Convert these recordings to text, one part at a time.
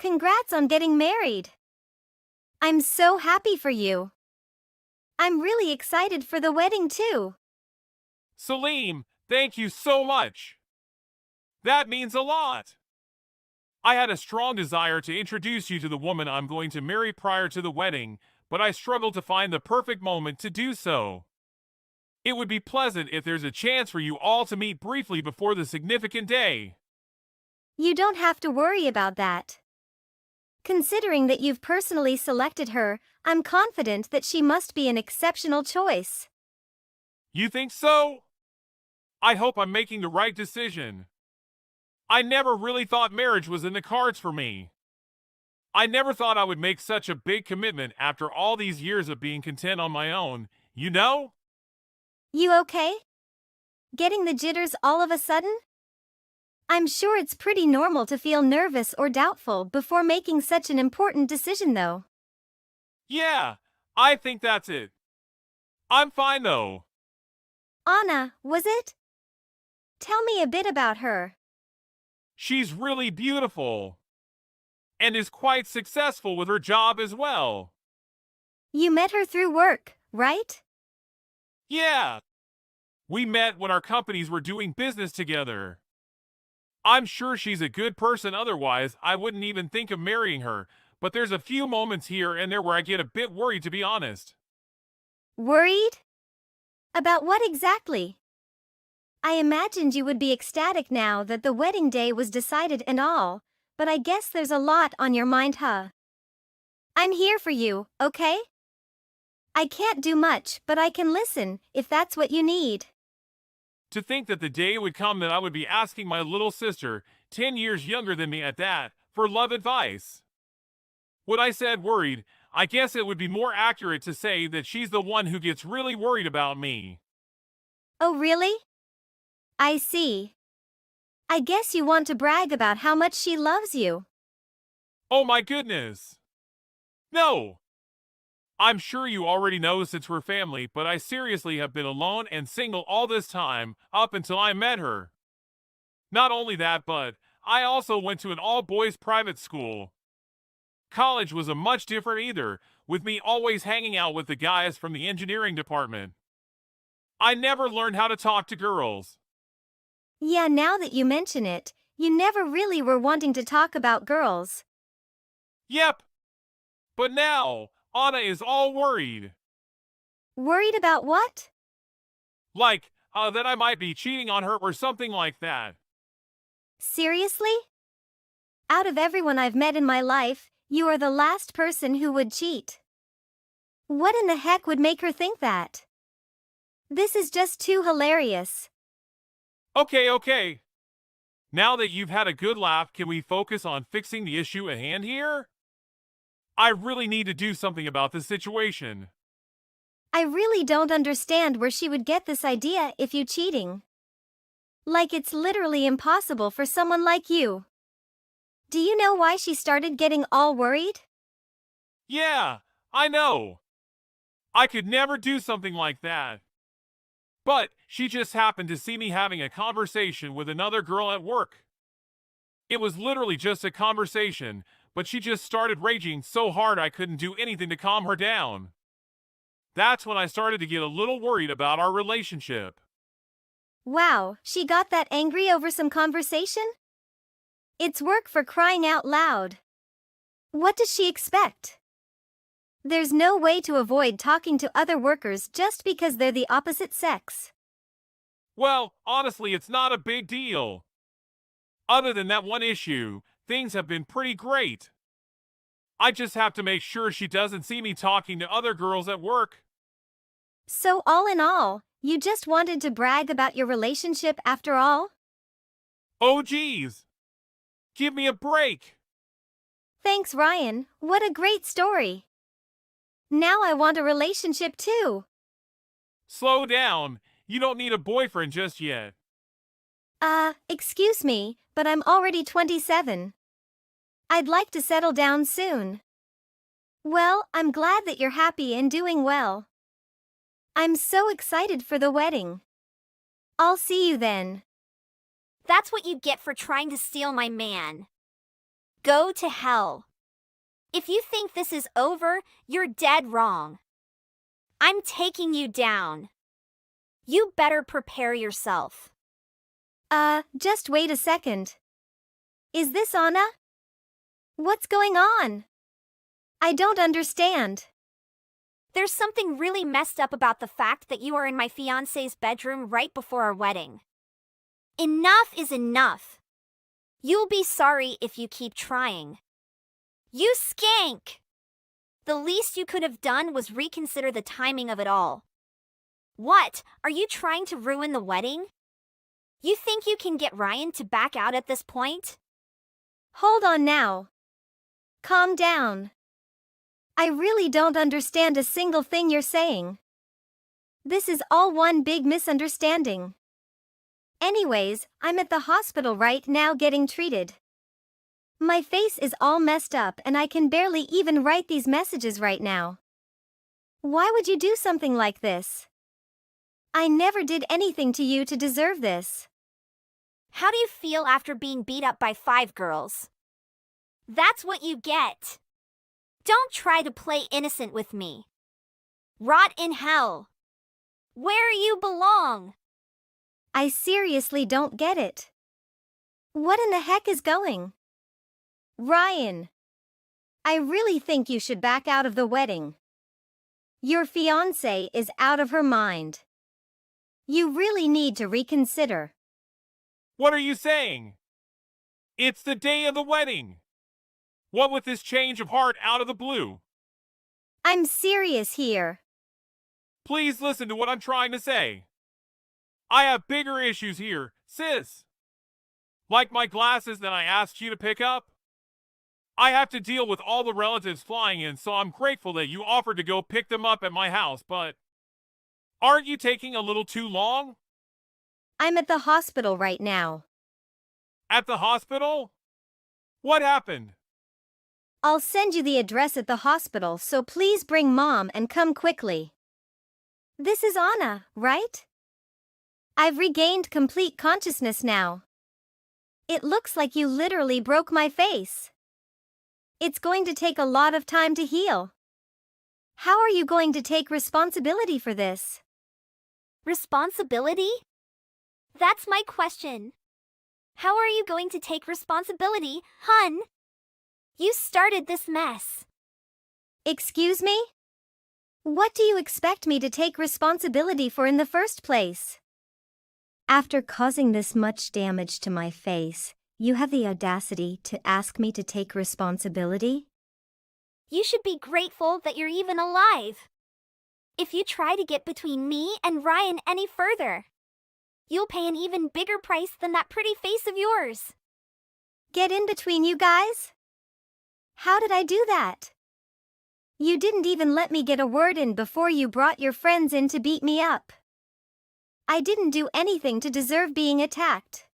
Congrats on getting married. I'm so happy for you. I'm really excited for the wedding too. Salim, thank you so much. That means a lot. I had a strong desire to introduce you to the woman I'm going to marry prior to the wedding, but I struggled to find the perfect moment to do so. It would be pleasant if there's a chance for you all to meet briefly before the significant day. You don't have to worry about that. Considering that you've personally selected her, I'm confident that she must be an exceptional choice. You think so? I hope I'm making the right decision. I never really thought marriage was in the cards for me. I never thought I would make such a big commitment after all these years of being content on my own, you know? You okay? Getting the jitters all of a sudden? I'm sure it's pretty normal to feel nervous or doubtful before making such an important decision though. Yeah, I think that's it. I'm fine though. Anna, was it? Tell me a bit about her. She's really beautiful. And is quite successful with her job as well. You met her through work, right? Yeah. We met when our companies were doing business together. I'm sure she's a good person, otherwise I wouldn't even think of marrying her, but there's a few moments here and there where I get a bit worried, to be honest. Worried? About what exactly? I imagined you would be ecstatic now that the wedding day was decided and all, but I guess there's a lot on your mind, huh? I'm here for you, okay? I can't do much, but I can listen, if that's what you need. To think that the day would come that I would be asking my little sister, 10 years younger than me at that, for love advice. When I said worried, I guess it would be more accurate to say that she's the one who gets really worried about me. Oh, really? I see. I guess you want to brag about how much she loves you. Oh my goodness. No. I'm sure you already know since we're family, but I seriously have been alone and single all this time, up until I met her. Not only that, but I also went to an all-boys private school. College was a much different either, with me always hanging out with the guys from the engineering department. I never learned how to talk to girls. Yeah, now that you mention it, you never really were wanting to talk about girls. Yep. But now, Anna is all worried. Worried about what? Like, that I might be cheating on her or something like that. Seriously? Out of everyone I've met in my life, you are the last person who would cheat. What in the heck would make her think that? This is just too hilarious. Okay. Now that you've had a good laugh, can we focus on fixing the issue at hand here? I really need to do something about this situation. I really don't understand where she would get this idea if you cheating. Like it's literally impossible for someone like you. Do you know why she started getting all worried? Yeah, I know. I could never do something like that. But she just happened to see me having a conversation with another girl at work. It was literally just a conversation, but she just started raging so hard I couldn't do anything to calm her down. That's when I started to get a little worried about our relationship. Wow, she got that angry over some conversation? It's work, for crying out loud. What does she expect? There's no way to avoid talking to other workers just because they're the opposite sex. Well, honestly, it's not a big deal. Other than that one issue, things have been pretty great. I just have to make sure she doesn't see me talking to other girls at work. So all in all, you just wanted to brag about your relationship after all? Oh geez. Give me a break. Thanks, Ryan. What a great story. Now I want a relationship too. Slow down. You don't need a boyfriend just yet. Excuse me, but I'm already 27. I'd like to settle down soon. Well, I'm glad that you're happy and doing well. I'm so excited for the wedding. I'll see you then. That's what you get for trying to steal my man. go to hell. If you think this is over, you're dead wrong. I'm taking you down. You better prepare yourself. Just wait a second. Is this Anna? What's going on? I don't understand. There's something really messed up about the fact that you are in my fiancé's bedroom right before our wedding. Enough is enough. You'll be sorry if you keep trying. You skank! The least you could have done was reconsider the timing of it all. What? Are you trying to ruin the wedding? You think you can get Ryan to back out at this point? Hold on now. Calm down. I really don't understand a single thing you're saying. This is all one big misunderstanding. Anyways, I'm at the hospital right now getting treated. My face is all messed up and I can barely even write these messages right now. Why would you do something like this? I never did anything to you to deserve this. How do you feel after being beat up by 5 girls? That's what you get. Don't try to play innocent with me. Rot in hell. Where you belong. I seriously don't get it. What in the heck is going? Ryan, I really think you should back out of the wedding. Your fiancée is out of her mind. You really need to reconsider. What are you saying? It's the day of the wedding. What with this change of heart out of the blue? I'm serious here. Please listen to what I'm trying to say. I have bigger issues here, sis. Like my glasses that I asked you to pick up. I have to deal with all the relatives flying in, so I'm grateful that you offered to go pick them up at my house, but aren't you taking a little too long? I'm at the hospital right now. At the hospital? What happened? I'll send you the address at the hospital, so please bring Mom and come quickly. This is Anna, right? I've regained complete consciousness now. It looks like you literally broke my face. It's going to take a lot of time to heal. How are you going to take responsibility for this? Responsibility? That's my question. How are you going to take responsibility, hun? You started this mess. Excuse me? What do you expect me to take responsibility for in the first place? After causing this much damage to my face, you have the audacity to ask me to take responsibility? You should be grateful that you're even alive. If you try to get between me and Ryan any further, you'll pay an even bigger price than that pretty face of yours. Get in between you guys? How did I do that? You didn't even let me get a word in before you brought your friends in to beat me up. I didn't do anything to deserve being attacked.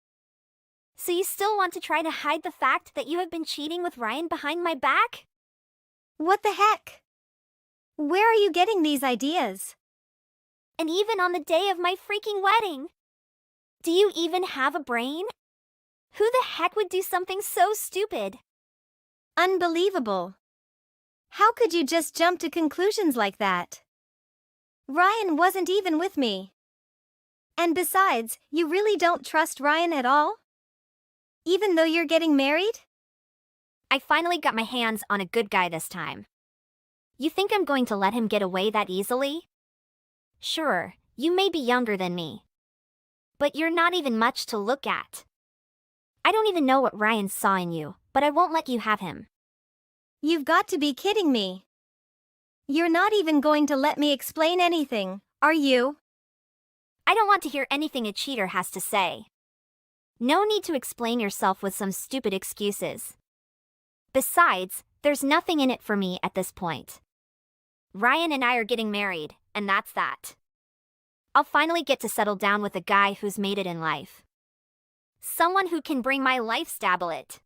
So you still want to try to hide the fact that you have been cheating with Ryan behind my back? What the heck? Where are you getting these ideas? And even on the day of my freaking wedding? Do you even have a brain? Who the heck would do something so stupid? Unbelievable. How could you just jump to conclusions like that? Ryan wasn't even with me. And besides, you really don't trust Ryan at all? Even though you're getting married? I finally got my hands on a good guy this time. You think I'm going to let him get away that easily? Sure, you may be younger than me. But you're not even much to look at. I don't even know what Ryan saw in you, but I won't let you have him. You've got to be kidding me. You're not even going to let me explain anything, are you? I don't want to hear anything a cheater has to say. No need to explain yourself with some stupid excuses. Besides, there's nothing in it for me at this point. Ryan and I are getting married, and that's that. I'll finally get to settle down with a guy who's made it in life. Someone who can bring my life stablet.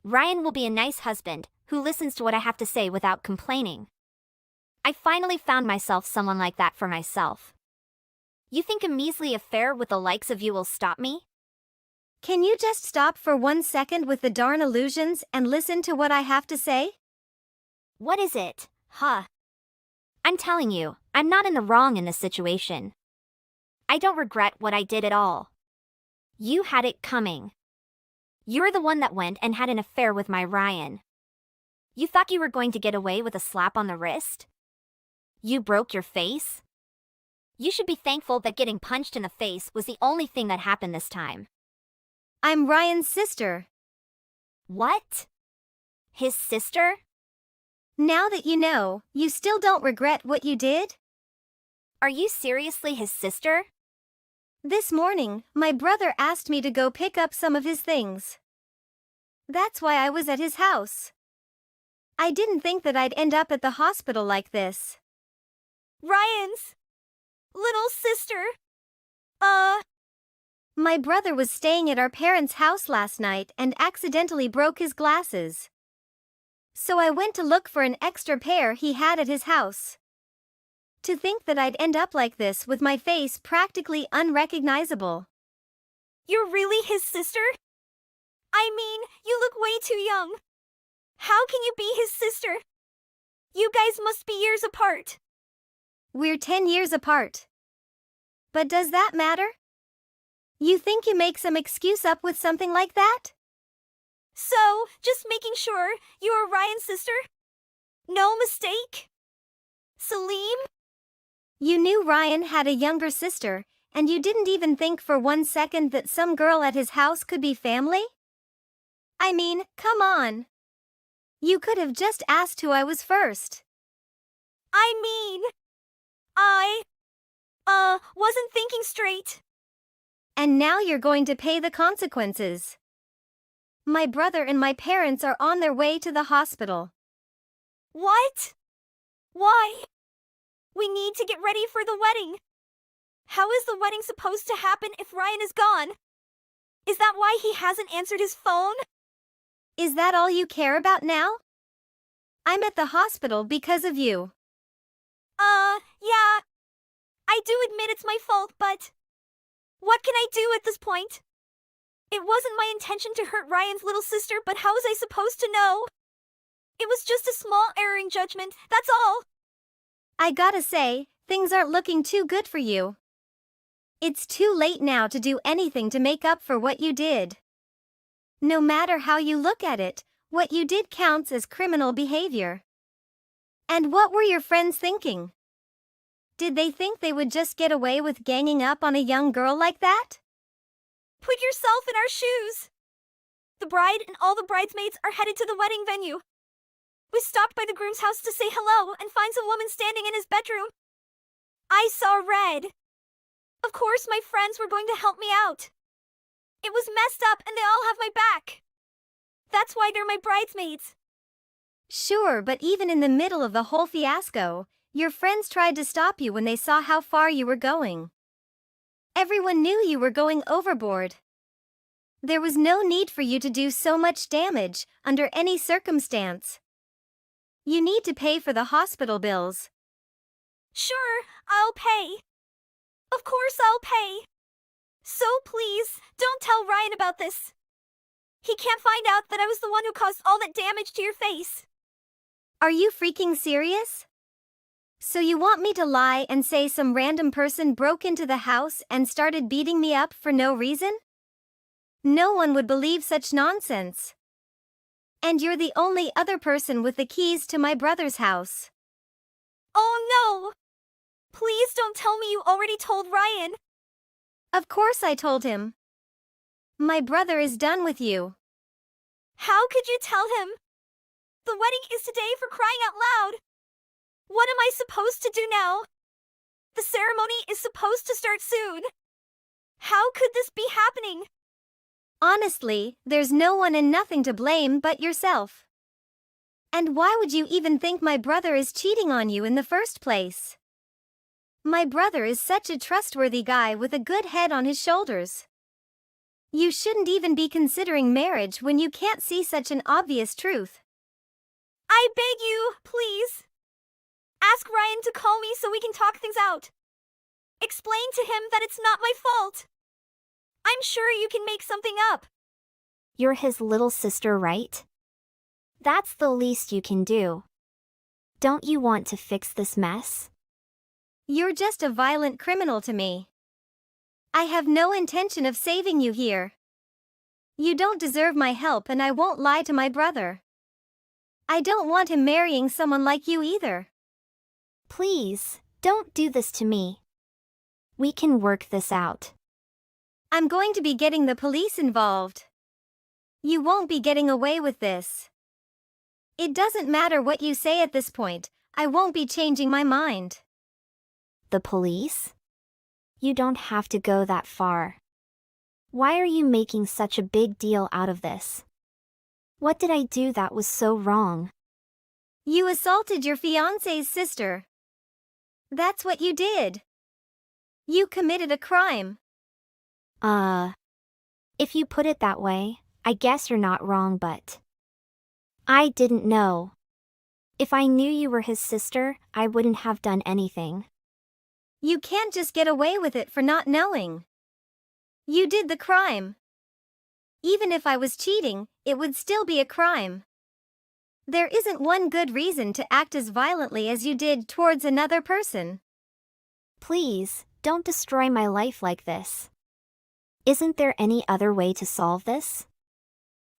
Ryan will be a nice husband who listens to what I have to say without complaining. I finally found myself someone like that for myself. You think a measly affair with the likes of you will stop me? Can you just stop for 1 second with the darn illusions and listen to what I have to say? What is it, huh? I'm telling you, I'm not in the wrong in this situation. I don't regret what I did at all. You had it coming. You're the one that went and had an affair with my Ryan. You thought you were going to get away with a slap on the wrist? You broke your face? You should be thankful that getting punched in the face was the only thing that happened this time. I'm Ryan's sister. What? His sister? Now that you know, you still don't regret what you did? Are you seriously his sister? This morning, my brother asked me to go pick up some of his things. That's why I was at his house. I didn't think that I'd end up at the hospital like this. Ryan's little sister? My brother was staying at our parents' house last night and accidentally broke his glasses. So I went to look for an extra pair he had at his house. To think that I'd end up like this with my face practically unrecognizable. You're really his sister? I mean, you look way too young. How can you be his sister? You guys must be years apart. We're 10 years apart. But does that matter? You think you make some excuse up with something like that? So, just making sure you are Ryan's sister? No mistake? Salim? You knew Ryan had a younger sister, and you didn't even think for 1 second that some girl at his house could be family? I mean, come on. You could have just asked who I was first. I mean, I wasn't thinking straight. And now you're going to pay the consequences. My brother and my parents are on their way to the hospital. What? Why? We need to get ready for the wedding. How is the wedding supposed to happen if Ryan is gone? Is that why he hasn't answered his phone? Is that all you care about now? I'm at the hospital because of you. Yeah. I do admit it's my fault, but what can I do at this point? It wasn't my intention to hurt Ryan's little sister, but how was I supposed to know? It was just a small error in judgment, that's all. I gotta say, things aren't looking too good for you. It's too late now to do anything to make up for what you did. No matter how you look at it, what you did counts as criminal behavior. And what were your friends thinking? Did they think they would just get away with ganging up on a young girl like that? Put yourself in our shoes. The bride and all the bridesmaids are headed to the wedding venue. We stopped by the groom's house to say hello and find some woman standing in his bedroom. I saw red. Of course, my friends were going to help me out. It was messed up and they all have my back. That's why they're my bridesmaids. Sure, but even in the middle of the whole fiasco, your friends tried to stop you when they saw how far you were going. Everyone knew you were going overboard. There was no need for you to do so much damage under any circumstance. You need to pay for the hospital bills. Sure, I'll pay. Of course I'll pay. So please, don't tell Ryan about this. He can't find out that I was the one who caused all that damage to your face. Are you freaking serious? So you want me to lie and say some random person broke into the house and started beating me up for no reason? No one would believe such nonsense. And you're the only other person with the keys to my brother's house. Oh no! Please don't tell me you already told Ryan. Of course I told him. My brother is done with you. How could you tell him? The wedding is today, for crying out loud. What am I supposed to do now? The ceremony is supposed to start soon. How could this be happening? Honestly, there's no one and nothing to blame but yourself. And why would you even think my brother is cheating on you in the first place? My brother is such a trustworthy guy with a good head on his shoulders. You shouldn't even be considering marriage when you can't see such an obvious truth. I beg you, please. Ask Ryan to call me so we can talk things out. Explain to him that it's not my fault. I'm sure you can make something up. You're his little sister, right? That's the least you can do. Don't you want to fix this mess? You're just a violent criminal to me. I have no intention of saving you here. You don't deserve my help, and I won't lie to my brother. I don't want him marrying someone like you either. Please, don't do this to me. We can work this out. I'm going to be getting the police involved. You won't be getting away with this. It doesn't matter what you say at this point, I won't be changing my mind. The police? You don't have to go that far. Why are you making such a big deal out of this? What did I do that was so wrong? You assaulted your fiancé's sister. That's what you did. You committed a crime. If you put it that way, I guess you're not wrong, but I didn't know. If I knew you were his sister, I wouldn't have done anything. You can't just get away with it for not knowing. You did the crime. Even if I was cheating, it would still be a crime. There isn't one good reason to act as violently as you did towards another person. Please, don't destroy my life like this. Isn't there any other way to solve this?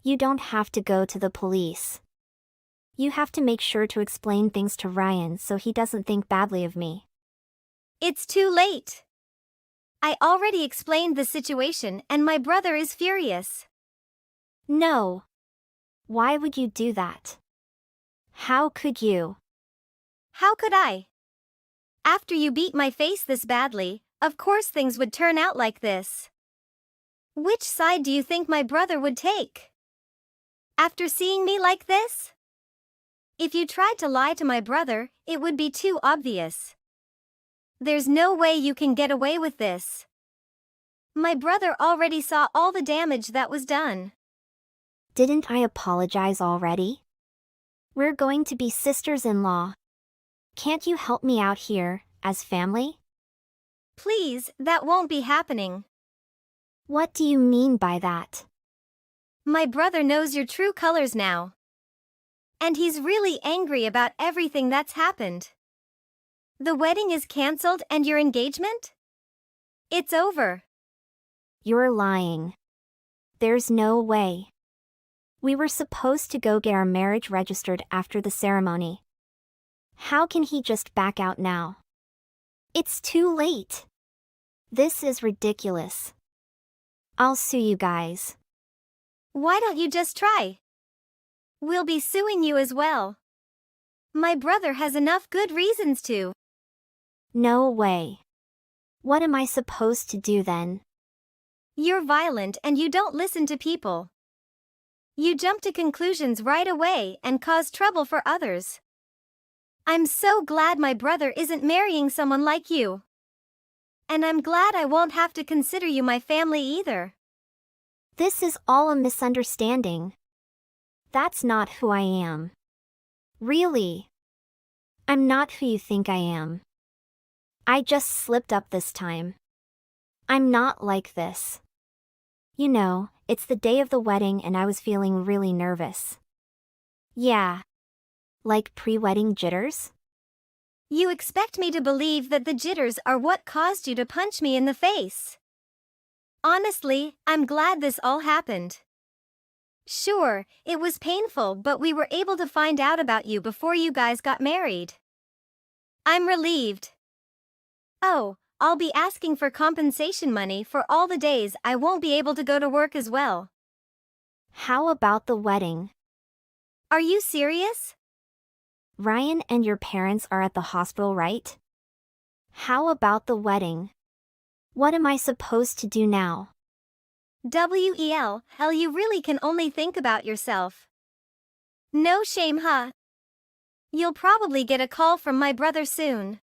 You don't have to go to the police. You have to make sure to explain things to Ryan so he doesn't think badly of me. It's too late. I already explained the situation and my brother is furious. No. Why would you do that? How could you? How could I? After you beat my face this badly, of course things would turn out like this. Which side do you think my brother would take? After seeing me like this? If you tried to lie to my brother, it would be too obvious. There's no way you can get away with this. My brother already saw all the damage that was done. Didn't I apologize already? We're going to be sisters-in-law. Can't you help me out here, as family? Please, that won't be happening. What do you mean by that? My brother knows your true colors now. And he's really angry about everything that's happened. The wedding is cancelled and your engagement? It's over. You're lying. There's no way. We were supposed to go get our marriage registered after the ceremony. How can he just back out now? It's too late. This is ridiculous. I'll sue you guys. Why don't you just try? We'll be suing you as well. My brother has enough good reasons to. No way. What am I supposed to do then? You're violent and you don't listen to people. You jump to conclusions right away and cause trouble for others. I'm so glad my brother isn't marrying someone like you. And I'm glad I won't have to consider you my family either. This is all a misunderstanding. That's not who I am. Really. I'm not who you think I am. I just slipped up this time. I'm not like this. You know, it's the day of the wedding and I was feeling really nervous. Yeah. Like pre-wedding jitters? You expect me to believe that the jitters are what caused you to punch me in the face. Honestly, I'm glad this all happened. Sure, it was painful, but we were able to find out about you before you guys got married. I'm relieved. Oh, I'll be asking for compensation money for all the days I won't be able to go to work as well. How about the wedding? Are you serious? Ryan and your parents are at the hospital, right? How about the wedding? What am I supposed to do now? Hell, you really can only think about yourself. No shame, huh? You'll probably get a call from my brother soon.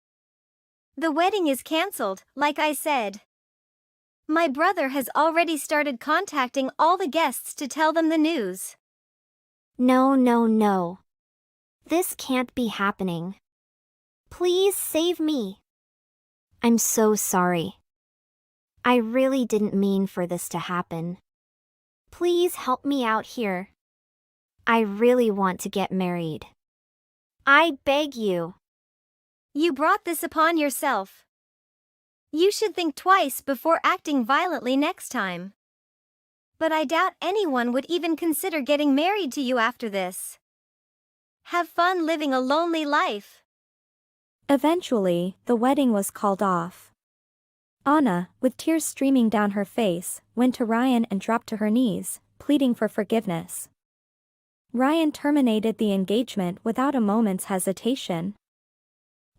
The wedding is cancelled, like I said. My brother has already started contacting all the guests to tell them the news. No. This can't be happening. Please save me. I'm so sorry. I really didn't mean for this to happen. Please help me out here. I really want to get married. I beg you. You brought this upon yourself. You should think twice before acting violently next time. But I doubt anyone would even consider getting married to you after this. Have fun living a lonely life. Eventually, the wedding was called off. Anna, with tears streaming down her face, went to Ryan and dropped to her knees, pleading for forgiveness. Ryan terminated the engagement without a moment's hesitation.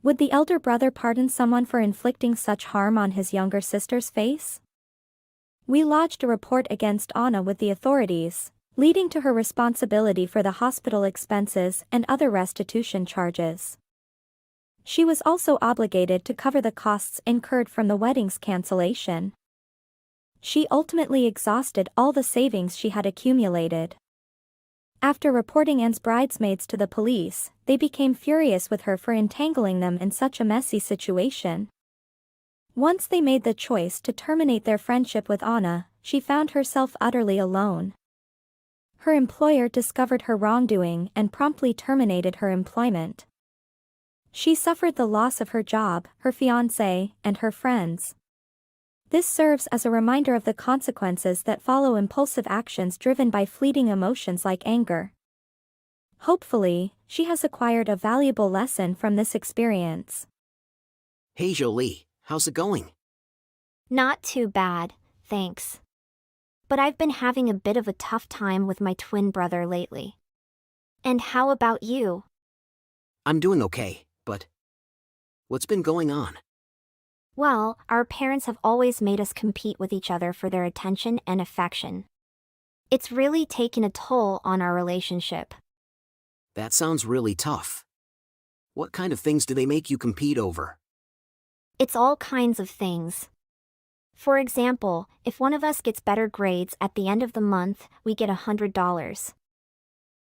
Would the elder brother pardon someone for inflicting such harm on his younger sister's face? We lodged a report against Anna with the authorities, leading to her responsibility for the hospital expenses and other restitution charges. She was also obligated to cover the costs incurred from the wedding's cancellation. She ultimately exhausted all the savings she had accumulated. After reporting Anne's bridesmaids to the police, they became furious with her for entangling them in such a messy situation. Once they made the choice to terminate their friendship with Anna, she found herself utterly alone. Her employer discovered her wrongdoing and promptly terminated her employment. She suffered the loss of her job, her fiancé, and her friends. This serves as a reminder of the consequences that follow impulsive actions driven by fleeting emotions like anger. Hopefully, she has acquired a valuable lesson from this experience. Hey Jolie, how's it going? Not too bad, thanks. But I've been having a bit of a tough time with my twin brother lately. And how about you? I'm doing okay, but what's been going on? Well, our parents have always made us compete with each other for their attention and affection. It's really taken a toll on our relationship. That sounds really tough. What kind of things do they make you compete over? It's all kinds of things. For example, if one of us gets better grades at the end of the month, we get $100.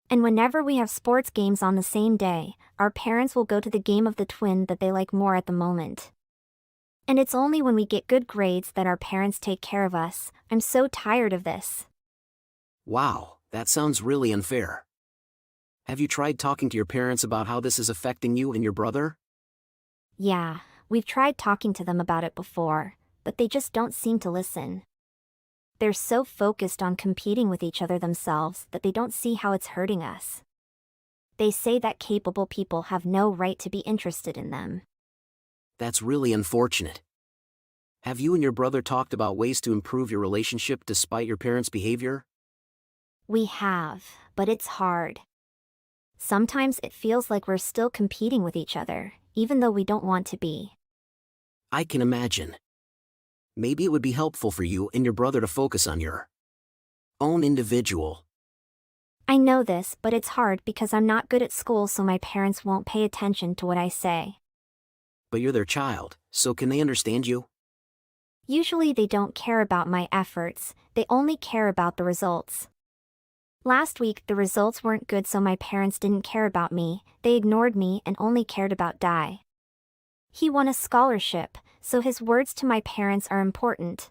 And whenever we have sports games on the same day, our parents will go to the game of the twin that they like more at the moment. And it's only when we get good grades that our parents take care of us. I'm so tired of this. Wow, that sounds really unfair. Have you tried talking to your parents about how this is affecting you and your brother? Yeah, we've tried talking to them about it before, but they just don't seem to listen. They're so focused on competing with each other themselves that they don't see how it's hurting us. They say that capable people have no right to be interested in them. That's really unfortunate. Have you and your brother talked about ways to improve your relationship despite your parents' behavior? We have, but it's hard. Sometimes it feels like we're still competing with each other, even though we don't want to be. I can imagine. Maybe it would be helpful for you and your brother to focus on your own individual. I know this, but it's hard because I'm not good at school, so my parents won't pay attention to what I say. But you're their child, so can they understand you? Usually they don't care about my efforts, they only care about the results. Last week the results weren't good, so my parents didn't care about me, they ignored me and only cared about Dai. He won a scholarship, so his words to my parents are important.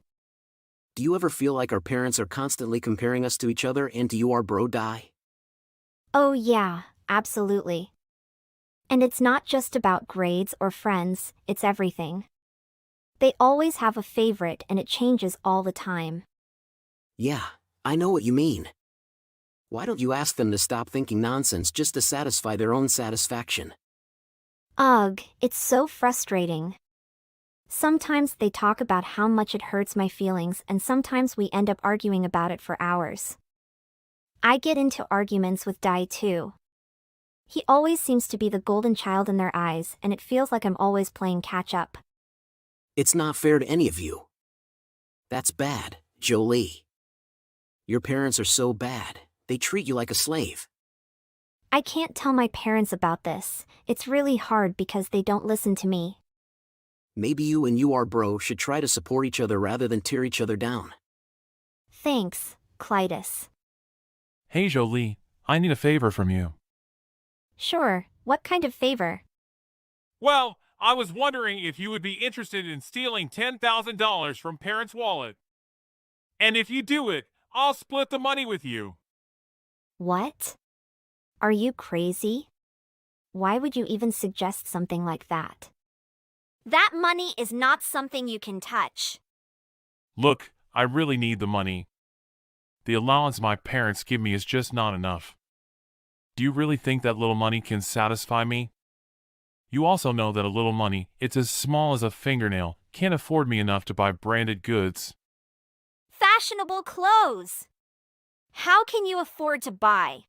Do you ever feel like our parents are constantly comparing us to each other and to you, our bro Dai? Oh yeah, absolutely. And it's not just about grades or friends, it's everything. They always have a favorite and it changes all the time. Yeah, I know what you mean. Why don't you ask them to stop thinking nonsense just to satisfy their own satisfaction? Ugh, it's so frustrating. Sometimes they talk about how much it hurts my feelings, and sometimes we end up arguing about it for hours. I get into arguments with Dai too. He always seems to be the golden child in their eyes, and it feels like I'm always playing catch-up. It's not fair to any of you. That's bad, Jolie. Your parents are so bad, they treat you like a slave. I can't tell my parents about this, it's really hard because they don't listen to me. Maybe you and your bro should try to support each other rather than tear each other down. Thanks, Clytus. Hey Jolie, I need a favor from you. Sure, what kind of favor? Well, I was wondering if you would be interested in stealing $10,000 from parents' wallet. And if you do it, I'll split the money with you. What? Are you crazy? Why would you even suggest something like that? That money is not something you can touch. Look, I really need the money. The allowance my parents give me is just not enough. Do you really think that little money can satisfy me? You also know that a little money, it's as small as a fingernail, can't afford me enough to buy branded goods. Fashionable clothes! How can you afford to buy?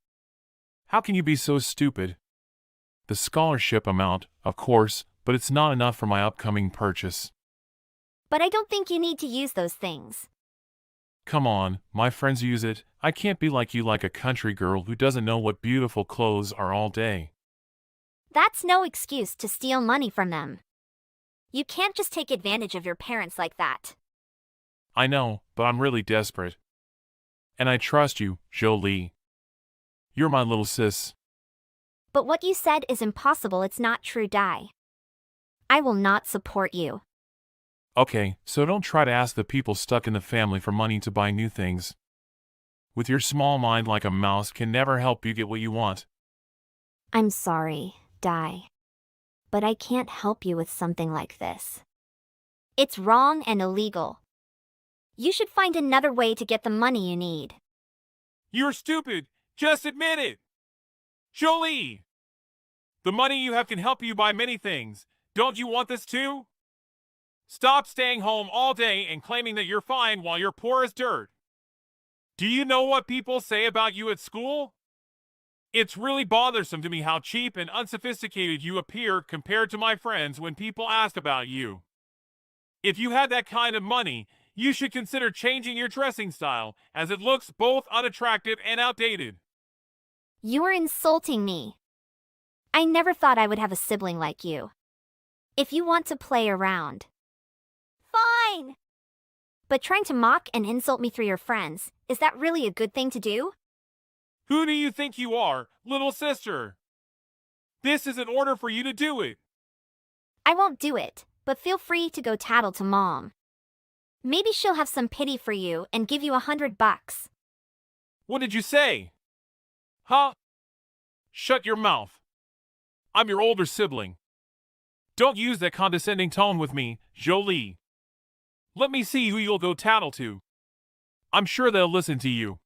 How can you be so stupid? The scholarship amount, of course, but it's not enough for my upcoming purchase. But I don't think you need to use those things. Come on, my friends use it. I can't be like you, like a country girl who doesn't know what beautiful clothes are all day. That's no excuse to steal money from them. You can't just take advantage of your parents like that. I know, but I'm really desperate. And I trust you, Jolie. You're my little sis. But what you said is impossible. It's not true, Di. I will not support you. Okay, so don't try to ask the people stuck in the family for money to buy new things. With your small mind like a mouse can never help you get what you want. I'm sorry, Di. But I can't help you with something like this. It's wrong and illegal. You should find another way to get the money you need. You're stupid. Just admit it. Jolie! The money you have can help you buy many things. Don't you want this too? Stop staying home all day and claiming that you're fine while you're poor as dirt. Do you know what people say about you at school? It's really bothersome to me how cheap and unsophisticated you appear compared to my friends when people ask about you. If you had that kind of money, you should consider changing your dressing style, as it looks both unattractive and outdated. You are insulting me. I never thought I would have a sibling like you. If you want to play around, fine! But trying to mock and insult me through your friends, is that really a good thing to do? Who do you think you are, little sister? This is an order for you to do it. I won't do it, but feel free to go tattle to Mom. Maybe she'll have some pity for you and give you $100. What did you say? Huh? Shut your mouth. I'm your older sibling. Don't use that condescending tone with me, Jolie. Let me see who you'll go tattle to. I'm sure they'll listen to you.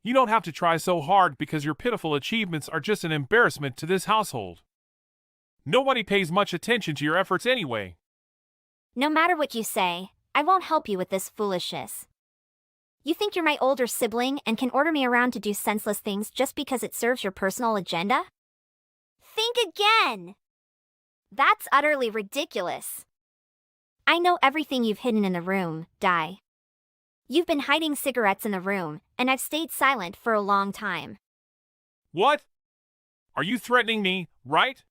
You don't have to try so hard because your pitiful achievements are just an embarrassment to this household. Nobody pays much attention to your efforts anyway. No matter what you say, I won't help you with this foolishness. You think you're my older sibling and can order me around to do senseless things just because it serves your personal agenda? Think again! That's utterly ridiculous. I know everything you've hidden in the room, Di. You've been hiding cigarettes in the room, and I've stayed silent for a long time. What? Are you threatening me, right?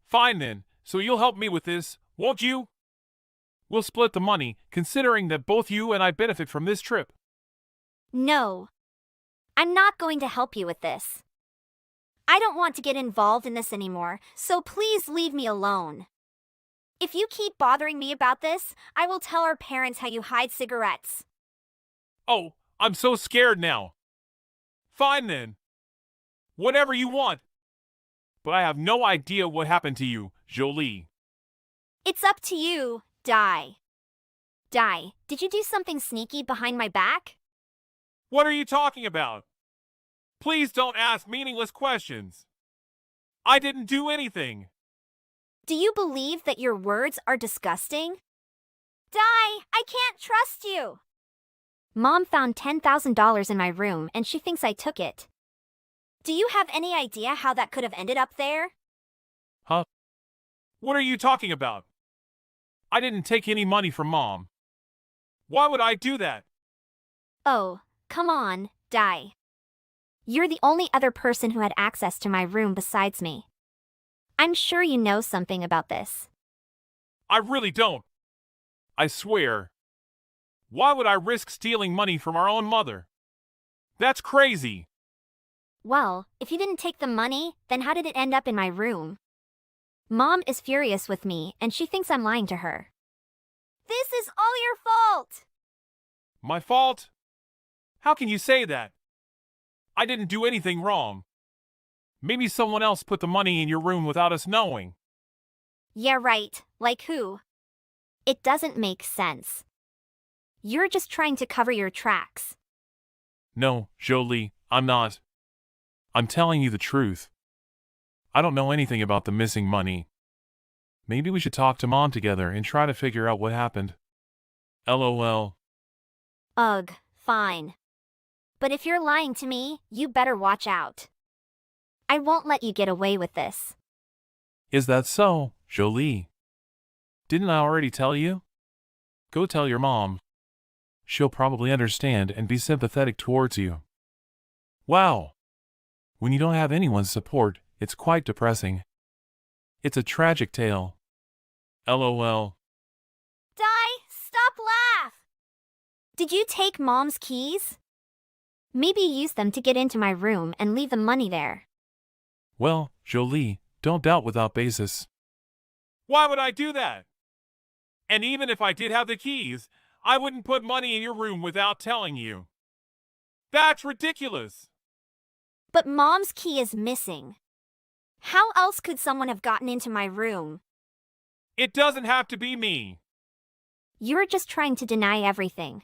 Fine then, so you'll help me with this, won't you? We'll split the money, considering that both you and I benefit from this trip. No. I'm not going to help you with this. I don't want to get involved in this anymore, so please leave me alone. If you keep bothering me about this, I will tell our parents how you hide cigarettes. Oh, I'm so scared now. Fine then. Whatever you want. But I have no idea what happened to you, Jolie. It's up to you, Di. Di, did you do something sneaky behind my back? What are you talking about? Please don't ask meaningless questions. I didn't do anything. Do you believe that your words are disgusting? Di, I can't trust you. Mom found $10,000 in my room and she thinks I took it. Do you have any idea how that could have ended up there? Huh? What are you talking about? I didn't take any money from Mom. Why would I do that? Oh, come on, Di. You're the only other person who had access to my room besides me. I'm sure you know something about this. I really don't. I swear. Why would I risk stealing money from our own mother? That's crazy. Well, if you didn't take the money, then how did it end up in my room? Mom is furious with me and she thinks I'm lying to her. This is all your fault! My fault? How can you say that? I didn't do anything wrong. Maybe someone else put the money in your room without us knowing. Yeah, right. Like who? It doesn't make sense. You're just trying to cover your tracks. No, Jolie, I'm not. I'm telling you the truth. I don't know anything about the missing money. Maybe we should talk to Mom together and try to figure out what happened. LOL. Ugh, fine. But if you're lying to me, you better watch out. I won't let you get away with this. Is that so, Jolie? Didn't I already tell you? Go tell your mom. She'll probably understand and be sympathetic towards you. Wow. When you don't have anyone's support, it's quite depressing. It's a tragic tale. LOL. Stop laugh! Did you take Mom's keys? Maybe use them to get into my room and leave the money there. Well, Jolie, don't doubt without basis. Why would I do that? And even if I did have the keys, I wouldn't put money in your room without telling you. That's ridiculous. But Mom's key is missing. How else could someone have gotten into my room? It doesn't have to be me. You're just trying to deny everything.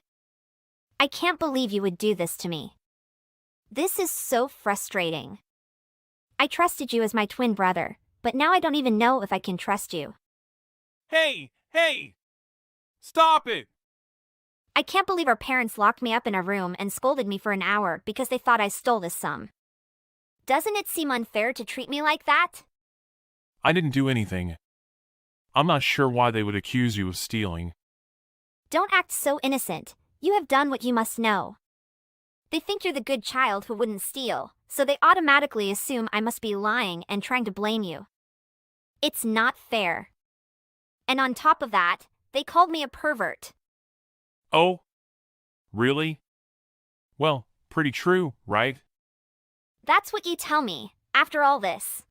I can't believe you would do this to me. This is so frustrating. I trusted you as my twin brother, but now I don't even know if I can trust you. Hey! Stop it! I can't believe our parents locked me up in a room and scolded me for an hour because they thought I stole this sum. Doesn't it seem unfair to treat me like that? I didn't do anything. I'm not sure why they would accuse you of stealing. Don't act so innocent. You have done what you must know. They think you're the good child who wouldn't steal, so they automatically assume I must be lying and trying to blame you. It's not fair. And on top of that, they called me a pervert. Oh? Really? Well, pretty true, right? That's what you tell me, after all this.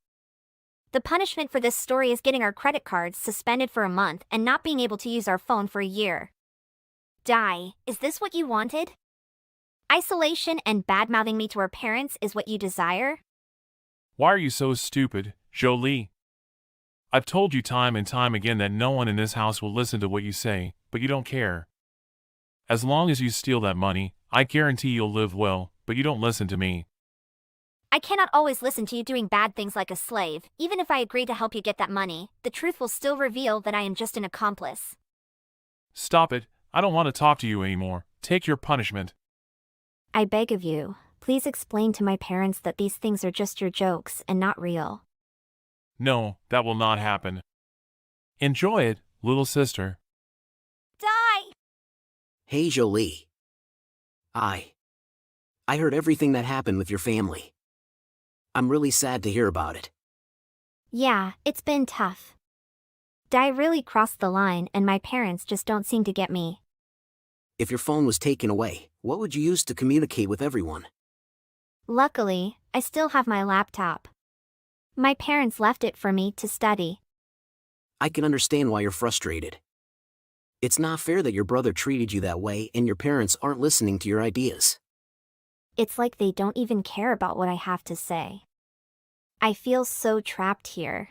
The punishment for this story is getting our credit cards suspended for a month and not being able to use our phone for a year. Is this what you wanted? Isolation and bad-mouthing me to our parents is what you desire? Why are you so stupid, Jolie? I've told you time and time again that no one in this house will listen to what you say, but you don't care. As long as you steal that money, I guarantee you'll live well, but you don't listen to me. I cannot always listen to you doing bad things like a slave. Even if I agree to help you get that money, the truth will still reveal that I am just an accomplice. Stop it. I don't want to talk to you anymore. Take your punishment. I beg of you, please explain to my parents that these things are just your jokes and not real. No, that will not happen. Enjoy it, little sister. Hey, Jolie. I heard everything that happened with your family. I'm really sad to hear about it. Yeah, it's been tough. Di really crossed the line and my parents just don't seem to get me. If your phone was taken away, what would you use to communicate with everyone? Luckily, I still have my laptop. My parents left it for me to study. I can understand why you're frustrated. It's not fair that your brother treated you that way and your parents aren't listening to your ideas. It's like they don't even care about what I have to say. I feel so trapped here.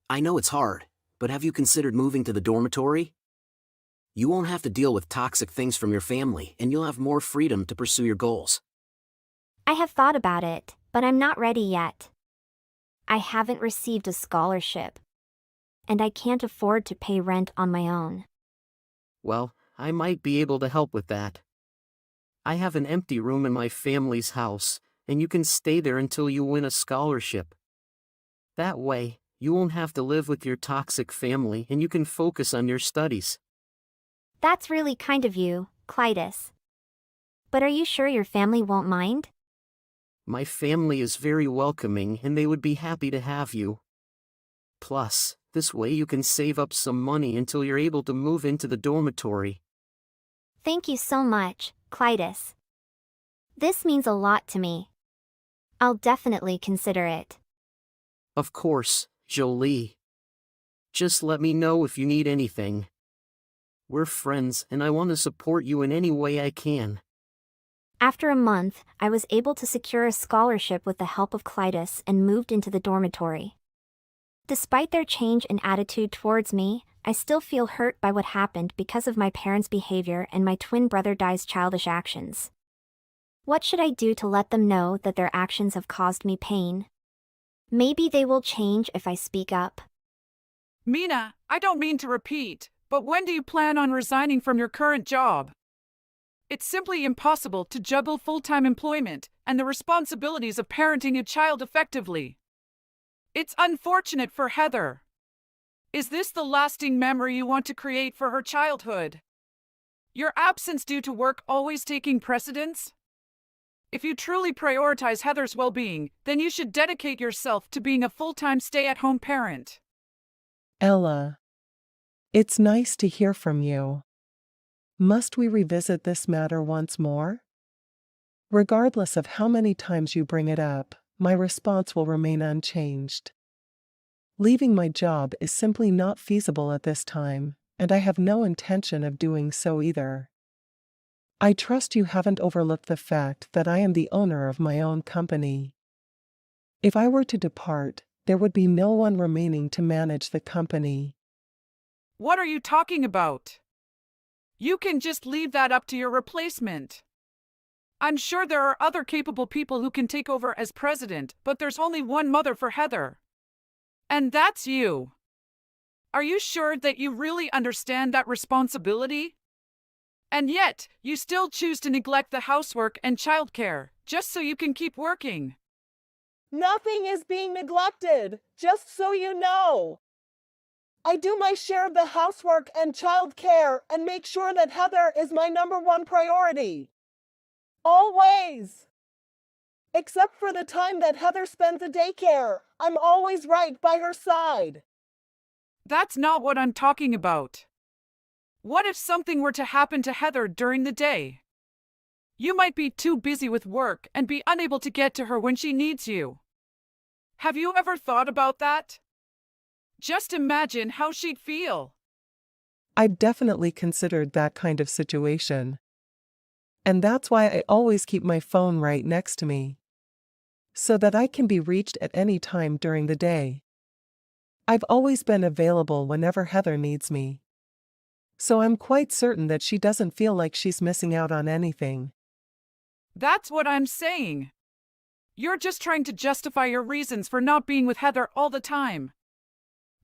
I know it's hard, but have you considered moving to the dormitory? You won't have to deal with toxic things from your family and you'll have more freedom to pursue your goals. I have thought about it, but I'm not ready yet. I haven't received a scholarship. And I can't afford to pay rent on my own. Well, I might be able to help with that. I have an empty room in my family's house, and you can stay there until you win a scholarship. That way, you won't have to live with your toxic family and you can focus on your studies. That's really kind of you, Clytus. But are you sure your family won't mind? My family is very welcoming and they would be happy to have you. Plus, this way you can save up some money until you're able to move into the dormitory. Thank you so much, Clytus. This means a lot to me. I'll definitely consider it. Of course, Jolie. Just let me know if you need anything. We're friends and I want to support you in any way I can. After a month, I was able to secure a scholarship with the help of Clytus and moved into the dormitory. Despite their change in attitude towards me, I still feel hurt by what happened because of my parents' behavior and my twin brother Dai's childish actions. What should I do to let them know that their actions have caused me pain? Maybe they will change if I speak up. Mina, I don't mean to repeat, but when do you plan on resigning from your current job? It's simply impossible to juggle full-time employment and the responsibilities of parenting a child effectively. It's unfortunate for Heather. Is this the lasting memory you want to create for her childhood? Your absence due to work always taking precedence? If you truly prioritize Heather's well-being, then you should dedicate yourself to being a full-time stay-at-home parent. Ella, it's nice to hear from you. Must we revisit this matter once more? Regardless of how many times you bring it up, my response will remain unchanged. Leaving my job is simply not feasible at this time, and I have no intention of doing so either. I trust you haven't overlooked the fact that I am the owner of my own company. If I were to depart, there would be no one remaining to manage the company. What are you talking about? You can just leave that up to your replacement. I'm sure there are other capable people who can take over as president, but there's only one mother for Heather. And that's you. Are you sure that you really understand that responsibility? And yet, you still choose to neglect the housework and childcare, just so you can keep working. Nothing is being neglected, just so you know. I do my share of the housework and childcare and make sure that Heather is my #1 priority. Always. Except for the time that Heather spends at daycare, I'm always right by her side. That's not what I'm talking about. What if something were to happen to Heather during the day? You might be too busy with work and be unable to get to her when she needs you. Have you ever thought about that? Just imagine how she'd feel. I've definitely considered that kind of situation. And that's why I always keep my phone right next to me, so that I can be reached at any time during the day. I've always been available whenever Heather needs me. So I'm quite certain that she doesn't feel like she's missing out on anything. That's what I'm saying. You're just trying to justify your reasons for not being with Heather all the time.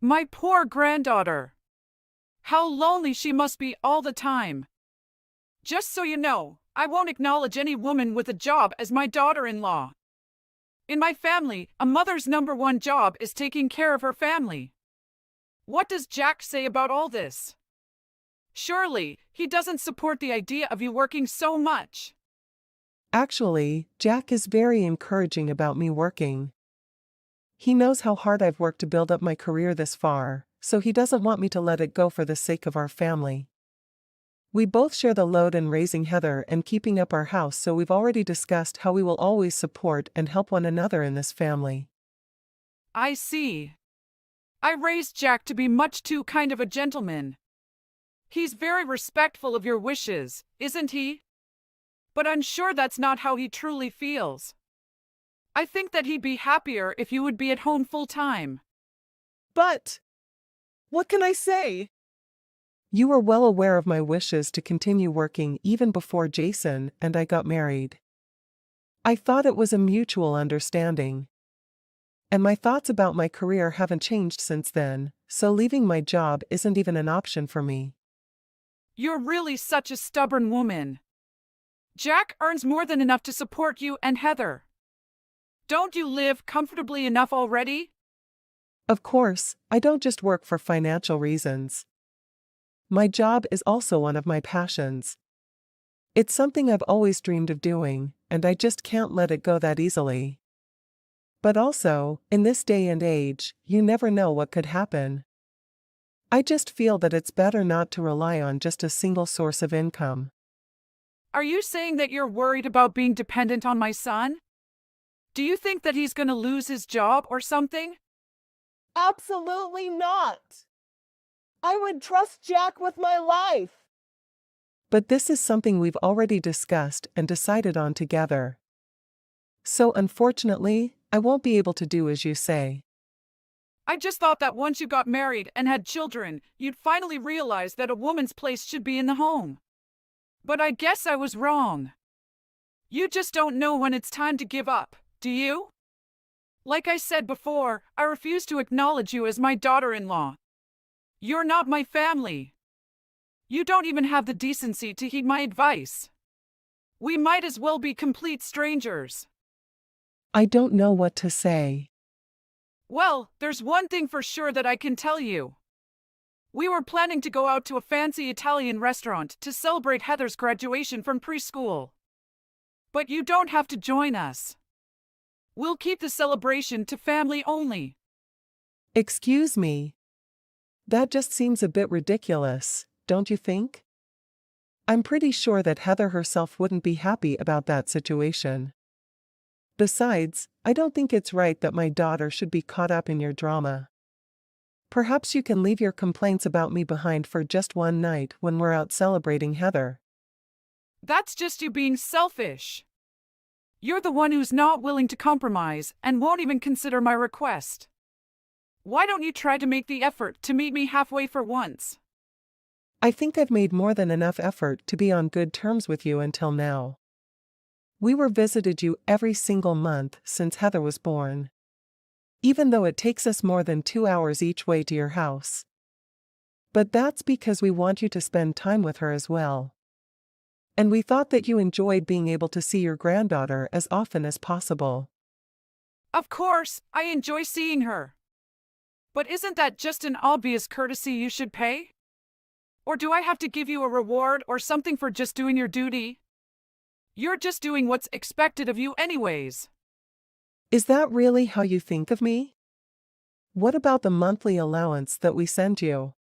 My poor granddaughter. How lonely she must be all the time. Just so you know, I won't acknowledge any woman with a job as my daughter-in-law. In my family, a mother's #1 job is taking care of her family. What does Jack say about all this? Surely, he doesn't support the idea of you working so much. Actually, Jack is very encouraging about me working. He knows how hard I've worked to build up my career this far, so he doesn't want me to let it go for the sake of our family. We both share the load in raising Heather and keeping up our house, so we've already discussed how we will always support and help one another in this family. I see. I raised Jack to be much too kind of a gentleman. He's very respectful of your wishes, isn't he? But I'm sure that's not how he truly feels. I think that he'd be happier if you would be at home full-time. But what can I say? You were well aware of my wishes to continue working even before Jason and I got married. I thought it was a mutual understanding. And my thoughts about my career haven't changed since then, so leaving my job isn't even an option for me. You're really such a stubborn woman. Jack earns more than enough to support you and Heather. Don't you live comfortably enough already? Of course, I don't just work for financial reasons. My job is also one of my passions. It's something I've always dreamed of doing, and I just can't let it go that easily. But also, in this day and age, you never know what could happen. I just feel that it's better not to rely on just a single source of income. Are you saying that you're worried about being dependent on my son? Do you think that he's going to lose his job or something? Absolutely not. I would trust Jack with my life. But this is something we've already discussed and decided on together. So unfortunately, I won't be able to do as you say. I just thought that once you got married and had children, you'd finally realize that a woman's place should be in the home. But I guess I was wrong. You just don't know when it's time to give up, do you? Like I said before, I refuse to acknowledge you as my daughter-in-law. You're not my family. You don't even have the decency to heed my advice. We might as well be complete strangers. I don't know what to say. Well, there's one thing for sure that I can tell you. We were planning to go out to a fancy Italian restaurant to celebrate Heather's graduation from preschool. But you don't have to join us. We'll keep the celebration to family only. Excuse me. That just seems a bit ridiculous, don't you think? I'm pretty sure that Heather herself wouldn't be happy about that situation. Besides, I don't think it's right that my daughter should be caught up in your drama. Perhaps you can leave your complaints about me behind for just one night when we're out celebrating Heather. That's just you being selfish. You're the one who's not willing to compromise and won't even consider my request. Why don't you try to make the effort to meet me halfway for once? I think I've made more than enough effort to be on good terms with you until now. We were visited you every single month since Heather was born. Even though it takes us more than 2 hours each way to your house. But that's because we want you to spend time with her as well. And we thought that you enjoyed being able to see your granddaughter as often as possible. Of course, I enjoy seeing her. But isn't that just an obvious courtesy you should pay? Or do I have to give you a reward or something for just doing your duty? You're just doing what's expected of you anyways. Is that really how you think of me? What about the monthly allowance that we send you?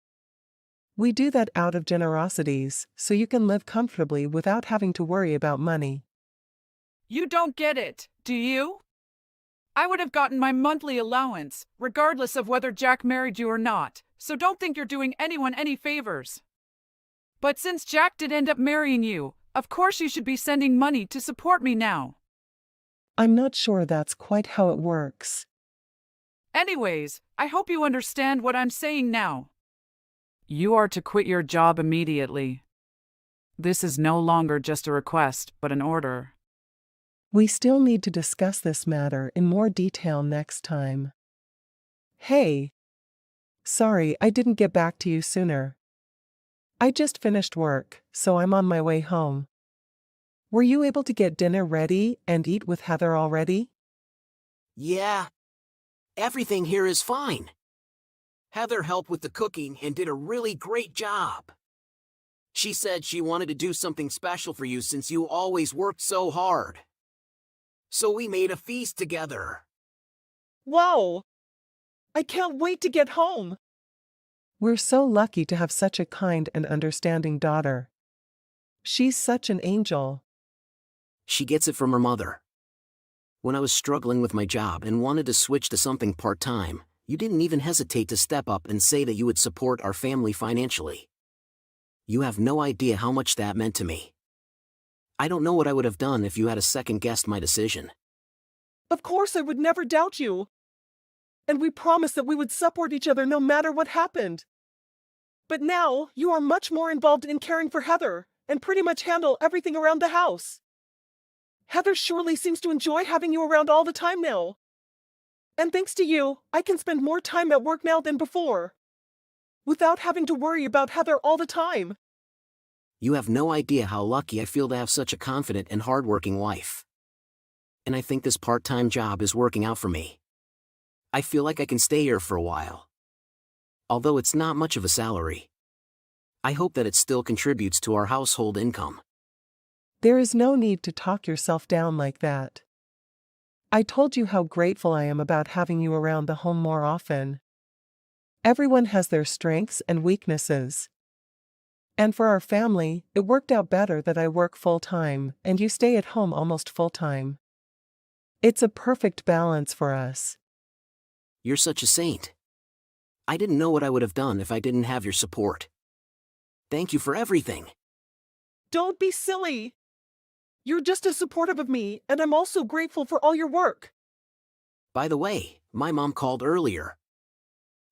We do that out of generosities, so you can live comfortably without having to worry about money. You don't get it, do you? I would have gotten my monthly allowance, regardless of whether Jack married you or not, so don't think you're doing anyone any favors. But since Jack did end up marrying you, of course you should be sending money to support me now. I'm not sure that's quite how it works. Anyways, I hope you understand what I'm saying now. You are to quit your job immediately. This is no longer just a request, but an order. We still need to discuss this matter in more detail next time. Hey! Sorry I didn't get back to you sooner. I just finished work, so I'm on my way home. Were you able to get dinner ready and eat with Heather already? Yeah. Everything here is fine. Heather helped with the cooking and did a really great job. She said she wanted to do something special for you since you always worked so hard. So we made a feast together. Wow! I can't wait to get home. We're so lucky to have such a kind and understanding daughter. She's such an angel. She gets it from her mother. When I was struggling with my job and wanted to switch to something part-time, you didn't even hesitate to step up and say that you would support our family financially. You have no idea how much that meant to me. I don't know what I would have done if you had second-guessed my decision. Of course I would never doubt you. And we promised that we would support each other no matter what happened. But now, you are much more involved in caring for Heather, and pretty much handle everything around the house. Heather surely seems to enjoy having you around all the time now. And thanks to you, I can spend more time at work now than before. Without having to worry about Heather all the time. You have no idea how lucky I feel to have such a confident and hardworking wife. And I think this part-time job is working out for me. I feel like I can stay here for a while. Although it's not much of a salary. I hope that it still contributes to our household income. There is no need to talk yourself down like that. I told you how grateful I am about having you around the home more often. Everyone has their strengths and weaknesses. And for our family, it worked out better that I work full-time and you stay at home almost full-time. It's a perfect balance for us. You're such a saint. I didn't know what I would have done if I didn't have your support. Thank you for everything. Don't be silly. You're just as supportive of me, and I'm also grateful for all your work. By the way, my mom called earlier.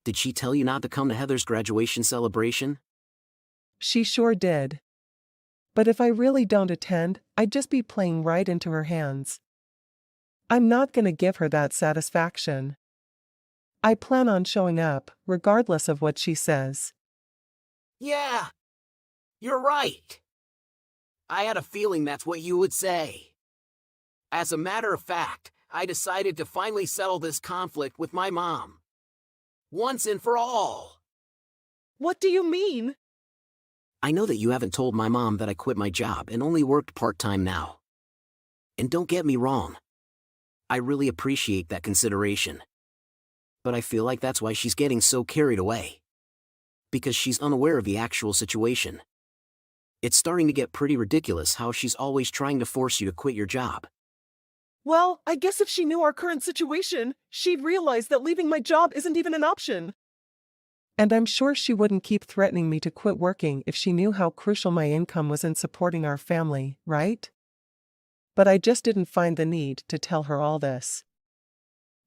Did she tell you not to come to Heather's graduation celebration? She sure did. But if I really don't attend, I'd just be playing right into her hands. I'm not gonna give her that satisfaction. I plan on showing up, regardless of what she says. Yeah, you're right. I had a feeling that's what you would say. As a matter of fact, I decided to finally settle this conflict with my mom. Once and for all. What do you mean? I know that you haven't told my mom that I quit my job and only worked part-time now. And don't get me wrong. I really appreciate that consideration. But I feel like that's why she's getting so carried away. Because she's unaware of the actual situation. It's starting to get pretty ridiculous how she's always trying to force you to quit your job. Well, I guess if she knew our current situation, she'd realize that leaving my job isn't even an option. And I'm sure she wouldn't keep threatening me to quit working if she knew how crucial my income was in supporting our family, right? But I just didn't find the need to tell her all this.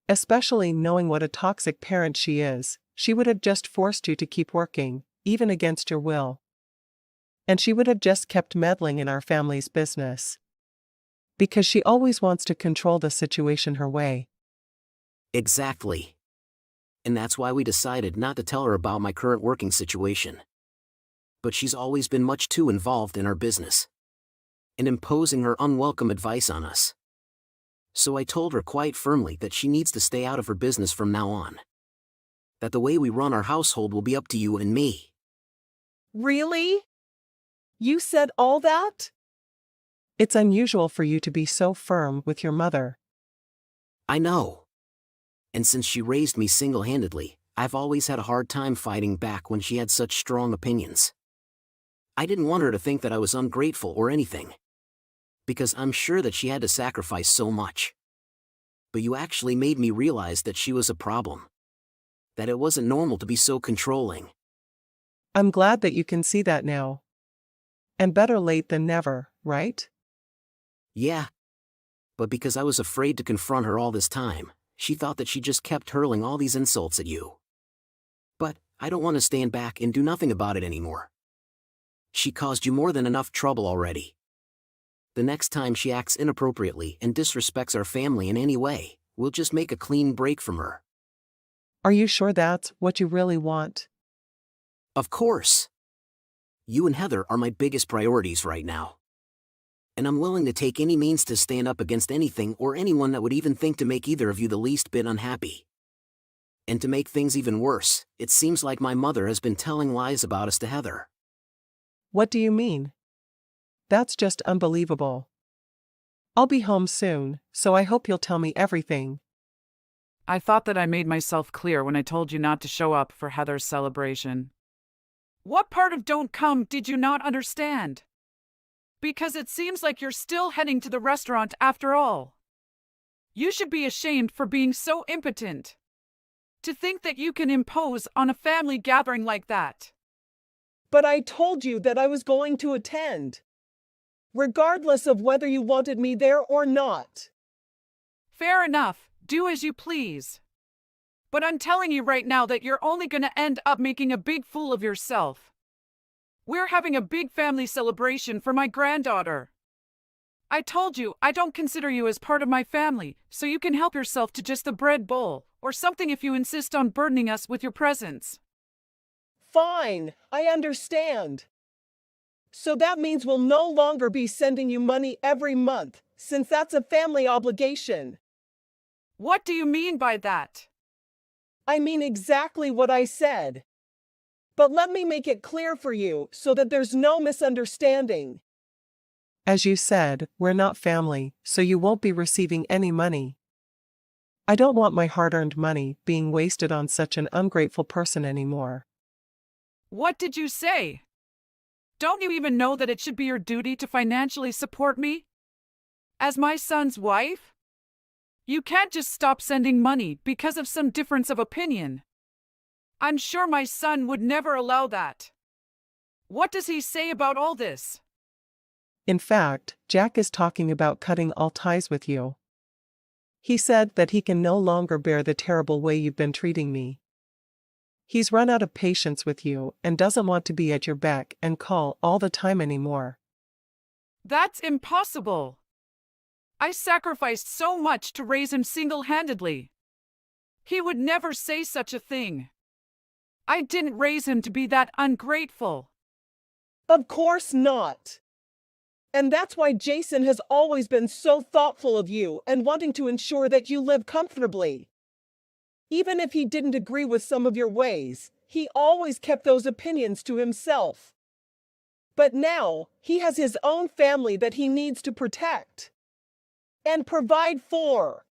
Especially knowing what a toxic parent she is, she would have just forced you to keep working, even against your will. And she would have just kept meddling in our family's business. Because she always wants to control the situation her way. Exactly. And that's why we decided not to tell her about my current working situation. But she's always been much too involved in our business. And imposing her unwelcome advice on us. So I told her quite firmly that she needs to stay out of her business from now on. That the way we run our household will be up to you and me. Really? You said all that? It's unusual for you to be so firm with your mother. I know. And since she raised me single-handedly, I've always had a hard time fighting back when she had such strong opinions. I didn't want her to think that I was ungrateful or anything. Because I'm sure that she had to sacrifice so much. But you actually made me realize that she was a problem. That it wasn't normal to be so controlling. I'm glad that you can see that now. And better late than never, right? Yeah. But because I was afraid to confront her all this time, she thought that she just kept hurling all these insults at you. But I don't want to stand back and do nothing about it anymore. She caused you more than enough trouble already. The next time she acts inappropriately and disrespects our family in any way, we'll just make a clean break from her. Are you sure that's what you really want? Of course. You and Heather are my biggest priorities right now. And I'm willing to take any means to stand up against anything or anyone that would even think to make either of you the least bit unhappy. And to make things even worse, it seems like my mother has been telling lies about us to Heather. What do you mean? That's just unbelievable. I'll be home soon, so I hope you'll tell me everything. I thought that I made myself clear when I told you not to show up for Heather's celebration. What part of don't come did you not understand? Because it seems like you're still heading to the restaurant after all. You should be ashamed for being so impotent. To think that you can impose on a family gathering like that. But I told you that I was going to attend. Regardless of whether you wanted me there or not. Fair enough, do as you please. But I'm telling you right now that you're only going to end up making a big fool of yourself. We're having a big family celebration for my granddaughter. I told you I don't consider you as part of my family, so you can help yourself to just the bread bowl, or something if you insist on burdening us with your presence. Fine, I understand. So that means we'll no longer be sending you money every month, since that's a family obligation. What do you mean by that? I mean exactly what I said. But let me make it clear for you so that there's no misunderstanding. As you said, we're not family, so you won't be receiving any money. I don't want my hard-earned money being wasted on such an ungrateful person anymore. What did you say? Don't you even know that it should be your duty to financially support me? As my son's wife? You can't just stop sending money because of some difference of opinion. I'm sure my son would never allow that. What does he say about all this? In fact, Jack is talking about cutting all ties with you. He said that he can no longer bear the terrible way you've been treating me. He's run out of patience with you and doesn't want to be at your beck and call all the time anymore. That's impossible. I sacrificed so much to raise him single-handedly. He would never say such a thing. I didn't raise him to be that ungrateful. Of course not. And that's why Jason has always been so thoughtful of you and wanting to ensure that you live comfortably. Even if he didn't agree with some of your ways, he always kept those opinions to himself. But now, he has his own family that he needs to protect and provide for.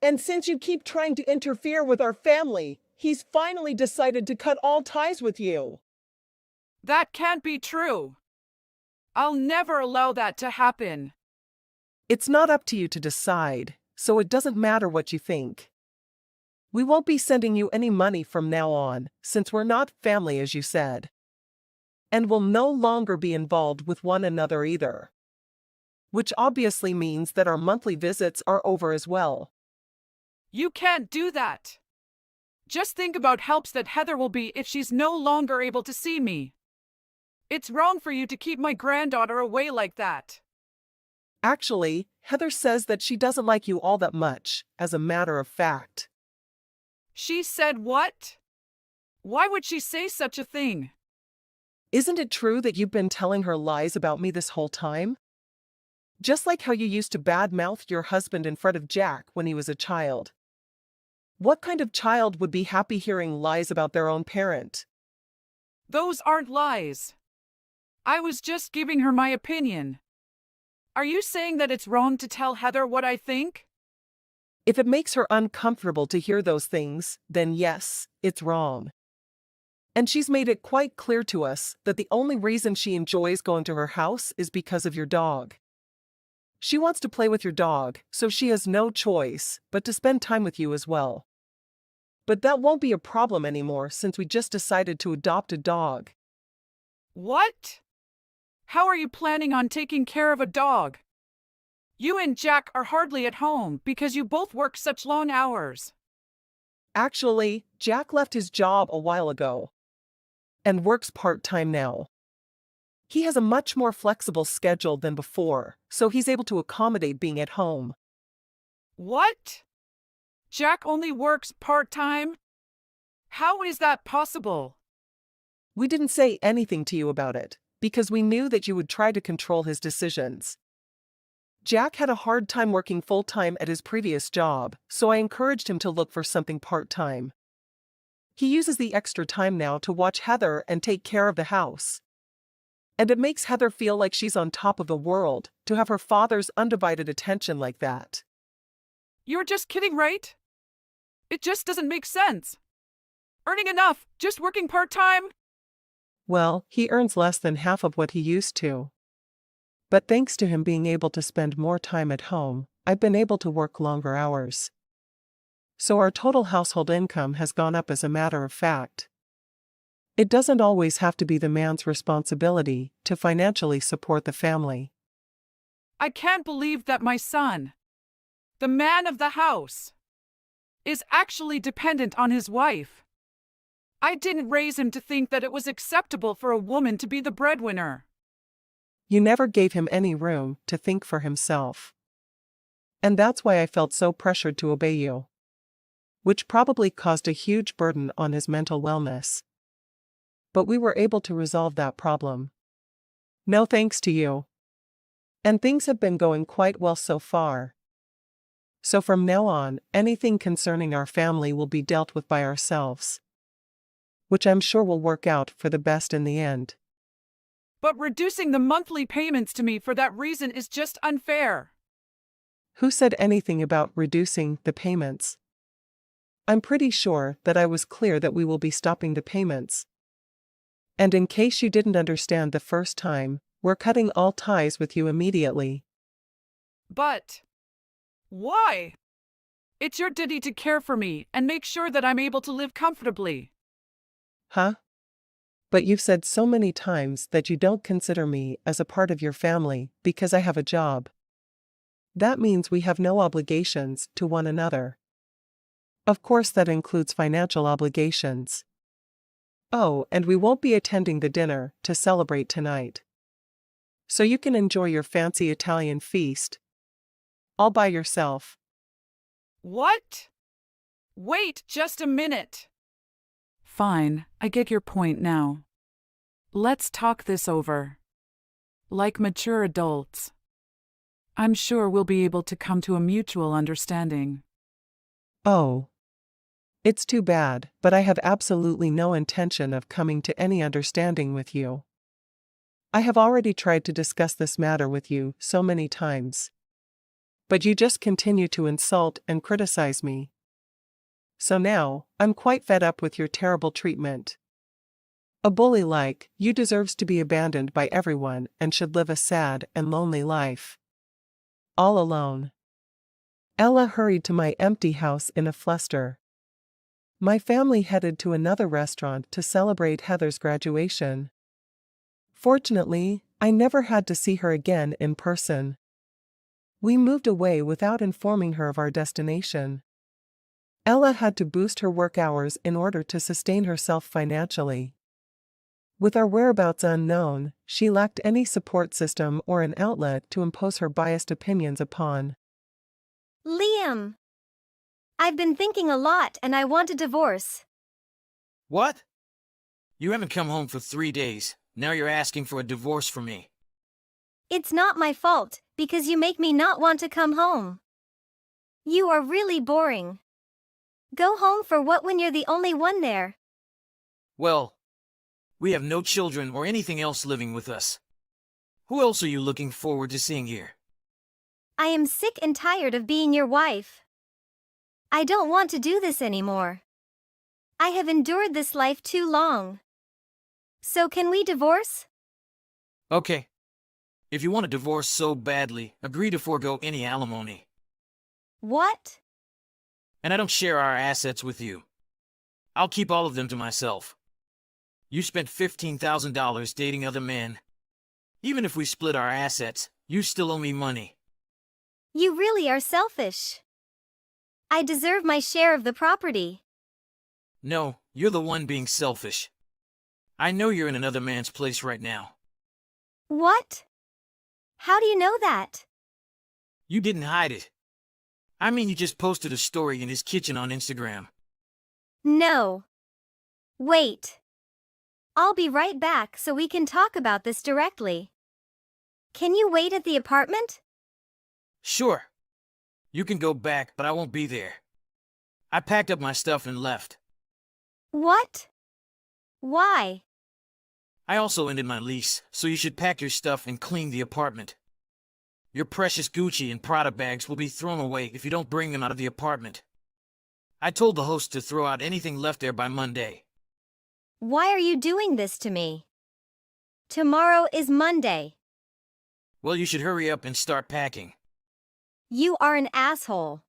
And since you keep trying to interfere with our family, he's finally decided to cut all ties with you. That can't be true. I'll never allow that to happen. It's not up to you to decide, so it doesn't matter what you think. We won't be sending you any money from now on, since we're not family as you said. And we'll no longer be involved with one another either. Which obviously means that our monthly visits are over as well. You can't do that. Just think about helps that Heather will be if she's no longer able to see me. It's wrong for you to keep my granddaughter away like that. Actually, Heather says that she doesn't like you all that much, as a matter of fact. She said what? Why would she say such a thing? Isn't it true that you've been telling her lies about me this whole time? Just like how you used to badmouth your husband in front of Jack when he was a child. What kind of child would be happy hearing lies about their own parent? Those aren't lies. I was just giving her my opinion. Are you saying that it's wrong to tell Heather what I think? If it makes her uncomfortable to hear those things, then yes, it's wrong. And she's made it quite clear to us that the only reason she enjoys going to her house is because of your dog. She wants to play with your dog, so she has no choice but to spend time with you as well. But that won't be a problem anymore since we just decided to adopt a dog. What? How are you planning on taking care of a dog? You and Jack are hardly at home because you both work such long hours. Actually, Jack left his job a while ago and works part-time now. He has a much more flexible schedule than before, so he's able to accommodate being at home. What? Jack only works part-time? How is that possible? We didn't say anything to you about it, because we knew that you would try to control his decisions. Jack had a hard time working full-time at his previous job, so I encouraged him to look for something part-time. He uses the extra time now to watch Heather and take care of the house. And it makes Heather feel like she's on top of the world to have her father's undivided attention like that. You're just kidding, right? It just doesn't make sense. Earning enough, just working part-time? Well, he earns less than half of what he used to. But thanks to him being able to spend more time at home, I've been able to work longer hours. So our total household income has gone up as a matter of fact. It doesn't always have to be the man's responsibility to financially support the family. I can't believe that my son, the man of the house, is actually dependent on his wife. I didn't raise him to think that it was acceptable for a woman to be the breadwinner. You never gave him any room to think for himself. And that's why I felt so pressured to obey you. Which probably caused a huge burden on his mental wellness. But we were able to resolve that problem. No thanks to you. And things have been going quite well so far. So from now on, anything concerning our family will be dealt with by ourselves. Which I'm sure will work out for the best in the end. But reducing the monthly payments to me for that reason is just unfair. Who said anything about reducing the payments? I'm pretty sure that I was clear that we will be stopping the payments. And in case you didn't understand the first time, we're cutting all ties with you immediately. But why? It's your duty to care for me and make sure that I'm able to live comfortably. Huh? But you've said so many times that you don't consider me as a part of your family because I have a job. That means we have no obligations to one another. Of course, that includes financial obligations. Oh, and we won't be attending the dinner to celebrate tonight. So you can enjoy your fancy Italian feast all by yourself. What? Wait just a minute. Fine, I get your point now. Let's talk this over. Like mature adults. I'm sure we'll be able to come to a mutual understanding. Oh. It's too bad, but I have absolutely no intention of coming to any understanding with you. I have already tried to discuss this matter with you so many times. But you just continue to insult and criticize me. So now, I'm quite fed up with your terrible treatment. A bully like you deserves to be abandoned by everyone and should live a sad and lonely life. All alone. Ella hurried to my empty house in a fluster. My family headed to another restaurant to celebrate Heather's graduation. Fortunately, I never had to see her again in person. We moved away without informing her of our destination. Ella had to boost her work hours in order to sustain herself financially. With our whereabouts unknown, she lacked any support system or an outlet to impose her biased opinions upon. Liam! I've been thinking a lot and I want a divorce. What? You haven't come home for 3 days. Now you're asking for a divorce from me. It's not my fault, because you make me not want to come home. You are really boring. Go home for what when you're the only one there? Well, we have no children or anything else living with us. Who else are you looking forward to seeing here? I am sick and tired of being your wife. I don't want to do this anymore. I have endured this life too long. So can we divorce? Okay. If you want a divorce so badly, agree to forego any alimony. What? And I don't share our assets with you. I'll keep all of them to myself. You spent $15,000 dating other men. Even if we split our assets, you still owe me money. You really are selfish. I deserve my share of the property. No, you're the one being selfish. I know you're in another man's place right now. What? How do you know that? You didn't hide it. I mean, you just posted a story in his kitchen on Instagram. No. Wait. I'll be right back so we can talk about this directly. Can you wait at the apartment? Sure. You can go back, but I won't be there. I packed up my stuff and left. What? Why? I also ended my lease, so you should pack your stuff and clean the apartment. Your precious Gucci and Prada bags will be thrown away if you don't bring them out of the apartment. I told the host to throw out anything left there by Monday. Why are you doing this to me? Tomorrow is Monday. Well, you should hurry up and start packing. You are an asshole.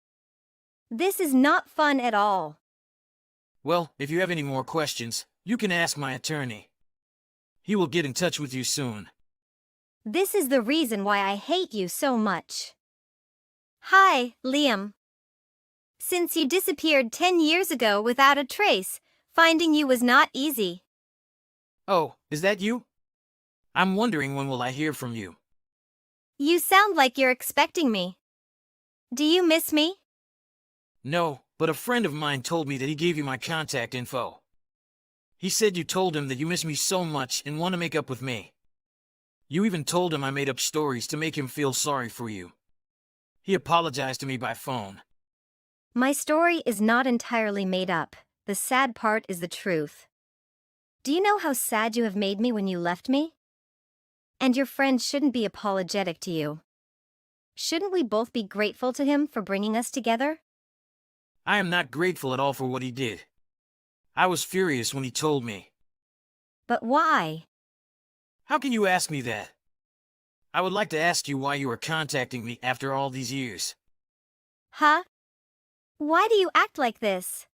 This is not fun at all. Well, if you have any more questions, you can ask my attorney. He will get in touch with you soon. This is the reason why I hate you so much. Hi, Liam. Since you disappeared 10 years ago without a trace, finding you was not easy. Oh, is that you? I'm wondering when will I hear from you. You sound like you're expecting me. Do you miss me? No, but a friend of mine told me that he gave you my contact info. He said you told him that you miss me so much and want to make up with me. You even told him I made up stories to make him feel sorry for you. He apologized to me by phone. My story is not entirely made up. The sad part is the truth. Do you know how sad you have made me when you left me? And your friend shouldn't be apologetic to you. Shouldn't we both be grateful to him for bringing us together? I am not grateful at all for what he did. I was furious when he told me. But why? How can you ask me that? I would like to ask you why you are contacting me after all these years. Huh? Why do you act like this?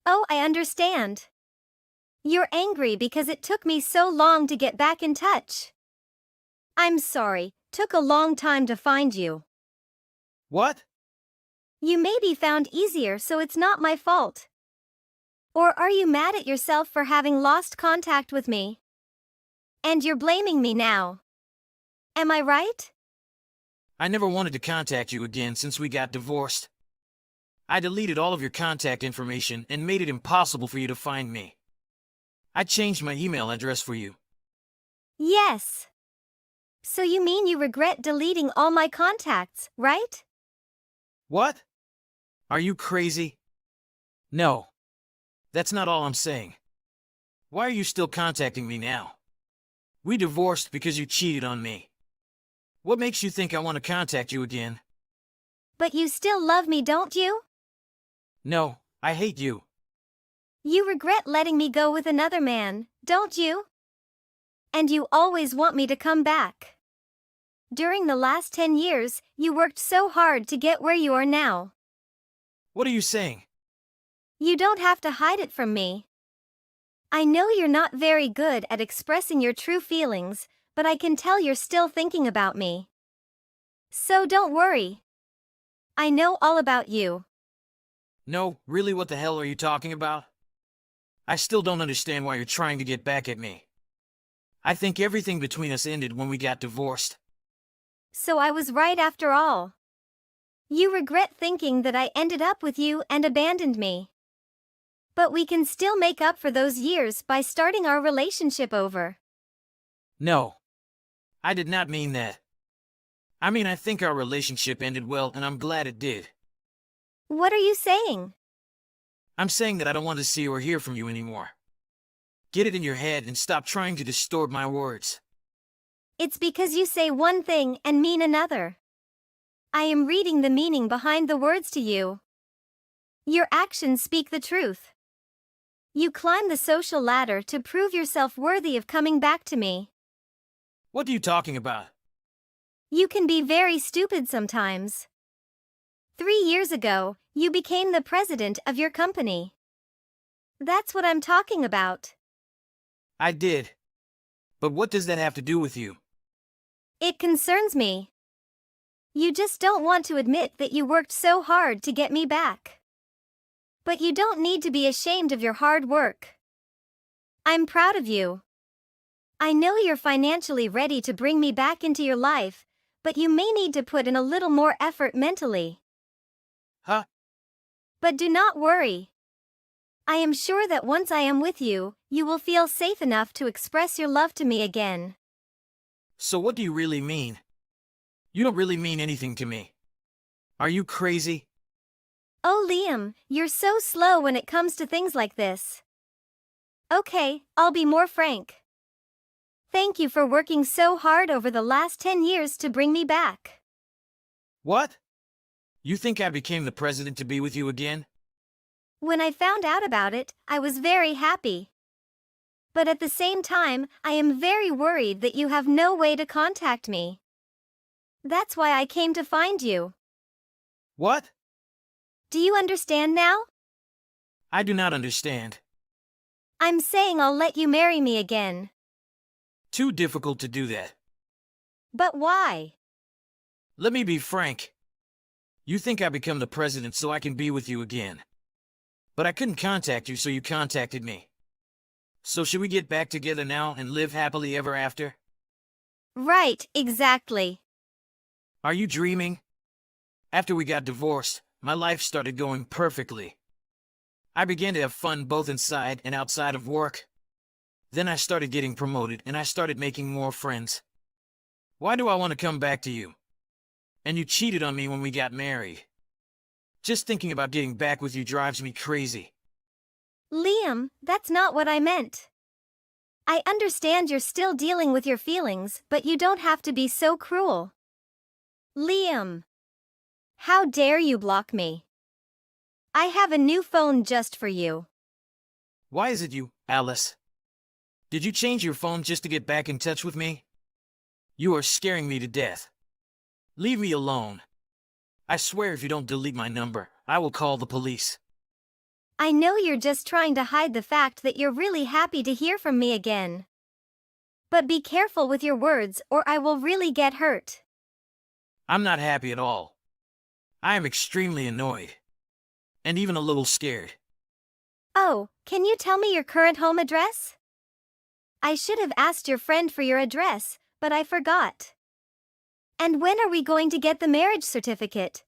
Oh, I understand. You're angry because it took me so long to get back in touch. I'm sorry, took a long time to find you. What? You may be found easier, so it's not my fault. Or are you mad at yourself for having lost contact with me? And you're blaming me now. Am I right? I never wanted to contact you again since we got divorced. I deleted all of your contact information and made it impossible for you to find me. I changed my email address for you. Yes. So you mean you regret deleting all my contacts, right? What? Are you crazy? No. That's not all I'm saying. Why are you still contacting me now? We divorced because you cheated on me. What makes you think I want to contact you again? But you still love me, don't you? No, I hate you. You regret letting me go with another man, don't you? And you always want me to come back. During the last 10 years, you worked so hard to get where you are now. What are you saying? You don't have to hide it from me. I know you're not very good at expressing your true feelings, but I can tell you're still thinking about me. So don't worry. I know all about you. No, really, what the hell are you talking about? I still don't understand why you're trying to get back at me. I think everything between us ended when we got divorced. So I was right after all. You regret thinking that I ended up with you and abandoned me. But we can still make up for those years by starting our relationship over. No. I did not mean that. I mean, I think our relationship ended well, and I'm glad it did. What are you saying? I'm saying that I don't want to see or hear from you anymore. Get it in your head and stop trying to distort my words. It's because you say one thing and mean another. I am reading the meaning behind the words to you. Your actions speak the truth. You climb the social ladder to prove yourself worthy of coming back to me. What are you talking about? You can be very stupid sometimes. 3 years ago, you became the president of your company. That's what I'm talking about. I did. But what does that have to do with you? It concerns me. You just don't want to admit that you worked so hard to get me back. But you don't need to be ashamed of your hard work. I'm proud of you. I know you're financially ready to bring me back into your life, but you may need to put in a little more effort mentally. Huh? But do not worry. I am sure that once I am with you, you will feel safe enough to express your love to me again. So what do you really mean? You don't really mean anything to me. Are you crazy? Oh, Liam, you're so slow when it comes to things like this. Okay, I'll be more frank. Thank you for working so hard over the last 10 years to bring me back. What? You think I became the president to be with you again? When I found out about it, I was very happy. But at the same time, I am very worried that you have no way to contact me. That's why I came to find you. What? Do you understand now? I do not understand. I'm saying I'll let you marry me again. Too difficult to do that. But why? Let me be frank. You think I become the president so I can be with you again. But I couldn't contact you, so you contacted me. So should we get back together now and live happily ever after? Right, exactly. Are you dreaming? After we got divorced, my life started going perfectly. I began to have fun both inside and outside of work. Then I started getting promoted and I started making more friends. Why do I want to come back to you? And you cheated on me when we got married. Just thinking about getting back with you drives me crazy. Liam, that's not what I meant. I understand you're still dealing with your feelings, but you don't have to be so cruel. Liam. How dare you block me? I have a new phone just for you. Why is it you, Alice? Did you change your phone just to get back in touch with me? You are scaring me to death. Leave me alone. I swear if you don't delete my number, I will call the police. I know you're just trying to hide the fact that you're really happy to hear from me again. But be careful with your words or I will really get hurt. I'm not happy at all. I am extremely annoyed. And even a little scared. Oh, can you tell me your current home address? I should have asked your friend for your address, but I forgot. And when are we going to get the marriage certificate?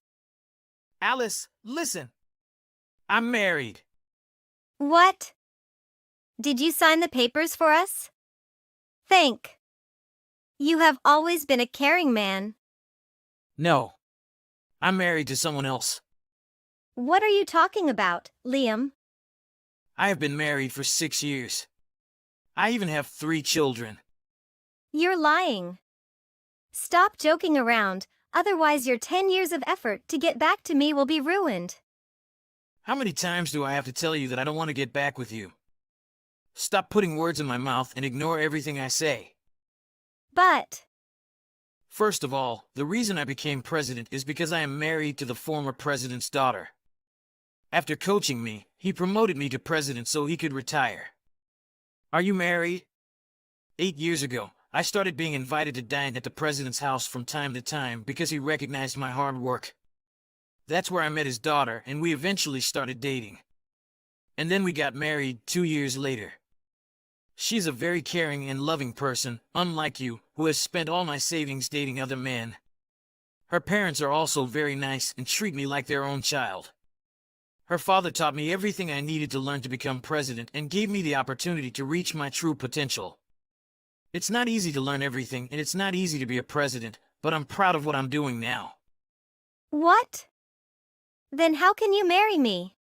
Alice, listen. I'm married. What? Did you sign the papers for us? Thank. You have always been a caring man. No. I'm married to someone else. What are you talking about, Liam? I have been married for 6 years. I even have 3 children. You're lying. Stop joking around, otherwise your 10 years of effort to get back to me will be ruined. How many times do I have to tell you that I don't want to get back with you? Stop putting words in my mouth and ignore everything I say. But... First of all, the reason I became president is because I am married to the former president's daughter. After coaching me, he promoted me to president so he could retire. Are you married? 8 years ago, I started being invited to dine at the president's house from time to time because he recognized my hard work. That's where I met his daughter, and we eventually started dating. And then we got married 2 years later. She's a very caring and loving person, unlike you, who has spent all my savings dating other men. Her parents are also very nice and treat me like their own child. Her father taught me everything I needed to learn to become president and gave me the opportunity to reach my true potential. It's not easy to learn everything, and it's not easy to be a president, but I'm proud of what I'm doing now. What? Then how can you marry me?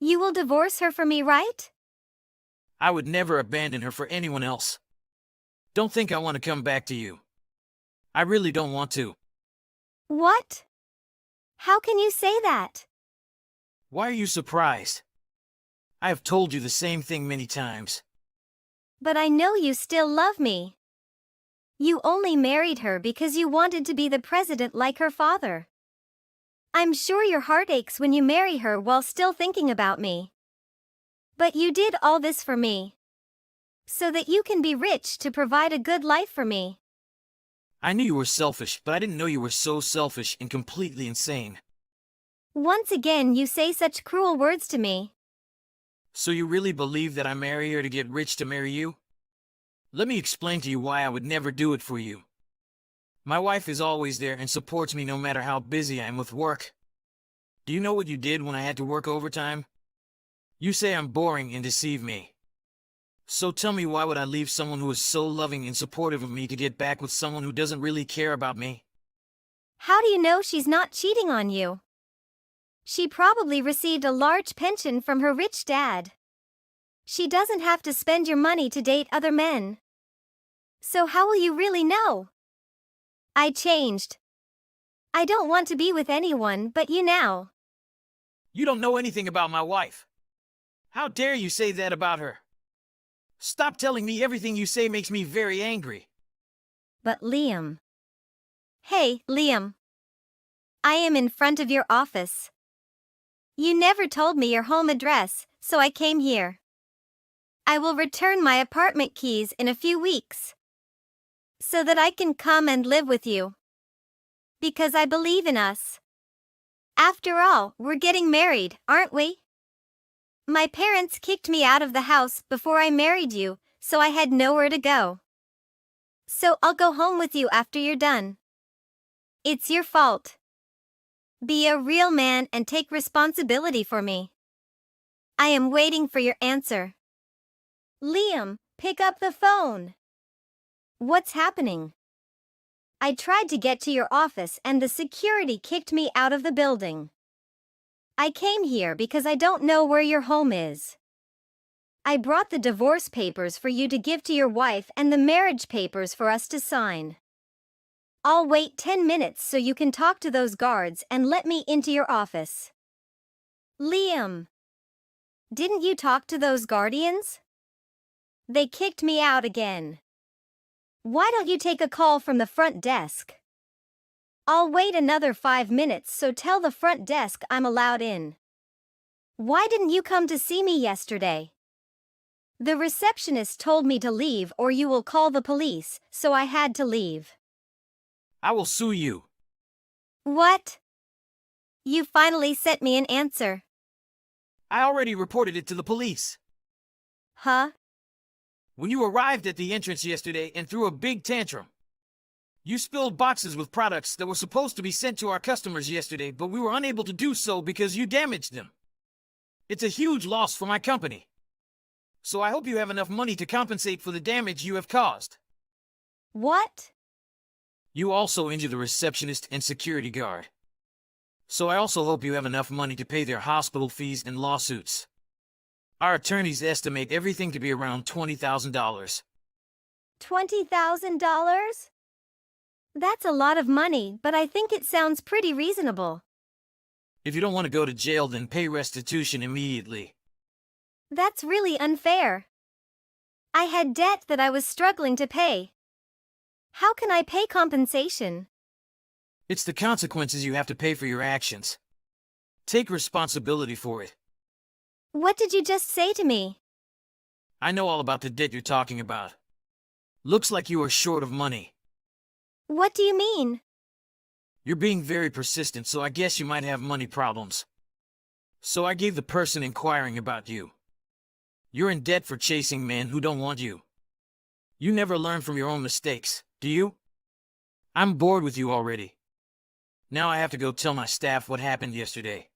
You will divorce her for me, right? I would never abandon her for anyone else. Don't think I want to come back to you. I really don't want to. What? How can you say that? Why are you surprised? I have told you the same thing many times. But I know you still love me. You only married her because you wanted to be the president like her father. I'm sure your heart aches when you marry her while still thinking about me. But you did all this for me. So that you can be rich to provide a good life for me. I knew you were selfish, but I didn't know you were so selfish and completely insane. Once again you say such cruel words to me. So you really believe that I marry her to get rich to marry you? Let me explain to you why I would never do it for you. My wife is always there and supports me no matter how busy I am with work. Do you know what you did when I had to work overtime? You say I'm boring and deceive me. So tell me, why would I leave someone who is so loving and supportive of me to get back with someone who doesn't really care about me? How do you know she's not cheating on you? She probably received a large pension from her rich dad. She doesn't have to spend your money to date other men. So how will you really know? I changed. I don't want to be with anyone but you now. You don't know anything about my wife. How dare you say that about her? Stop telling me. Everything you say makes me very angry. But Liam. Hey, Liam. I am in front of your office. You never told me your home address, so I came here. I will return my apartment keys in a few weeks. So that I can come and live with you. Because I believe in us. After all, we're getting married, aren't we? My parents kicked me out of the house before I married you, so I had nowhere to go. So I'll go home with you after you're done. It's your fault. Be a real man and take responsibility for me. I am waiting for your answer. Liam, pick up the phone. What's happening? I tried to get to your office and the security kicked me out of the building. I came here because I don't know where your home is. I brought the divorce papers for you to give to your wife and the marriage papers for us to sign. I'll wait 10 minutes so you can talk to those guards and let me into your office. Liam. Didn't you talk to those guardians? They kicked me out again. Why don't you take a call from the front desk? I'll wait another 5 minutes, so tell the front desk I'm allowed in. Why didn't you come to see me yesterday? The receptionist told me to leave or you will call the police, so I had to leave. I will sue you. What? You finally sent me an answer. I already reported it to the police. Huh? When you arrived at the entrance yesterday and threw a big tantrum. You spilled boxes with products that were supposed to be sent to our customers yesterday, but we were unable to do so because you damaged them. It's a huge loss for my company. So I hope you have enough money to compensate for the damage you have caused. What? You also injured a receptionist and security guard. So I also hope you have enough money to pay their hospital fees and lawsuits. Our attorneys estimate everything to be around $20,000. $20,000? That's a lot of money, but I think it sounds pretty reasonable. If you don't want to go to jail, then pay restitution immediately. That's really unfair. I had debt that I was struggling to pay. How can I pay compensation? It's the consequences you have to pay for your actions. Take responsibility for it. What did you just say to me? I know all about the debt you're talking about. Looks like you are short of money. What do you mean? You're being very persistent, so I guess you might have money problems. So I gave the person inquiring about you. You're in debt for chasing men who don't want you. You never learn from your own mistakes, do you? I'm bored with you already. Now I have to go tell my staff what happened yesterday.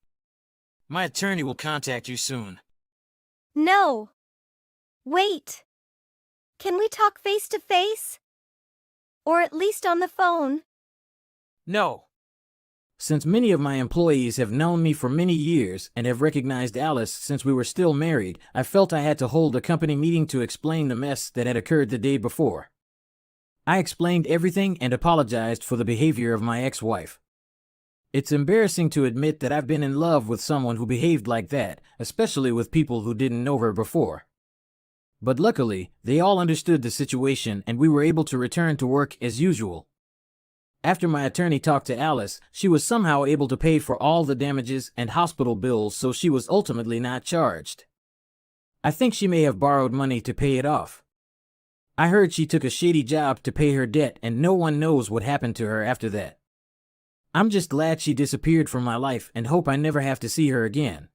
My attorney will contact you soon. No. Wait. Can we talk face to face? Or at least on the phone? No. Since many of my employees have known me for many years and have recognized Alice since we were still married, I felt I had to hold a company meeting to explain the mess that had occurred the day before. I explained everything and apologized for the behavior of my ex-wife. It's embarrassing to admit that I've been in love with someone who behaved like that, especially with people who didn't know her before. But luckily, they all understood the situation and we were able to return to work as usual. After my attorney talked to Alice, she was somehow able to pay for all the damages and hospital bills, so she was ultimately not charged. I think she may have borrowed money to pay it off. I heard she took a shady job to pay her debt and no one knows what happened to her after that. I'm just glad she disappeared from my life and hope I never have to see her again.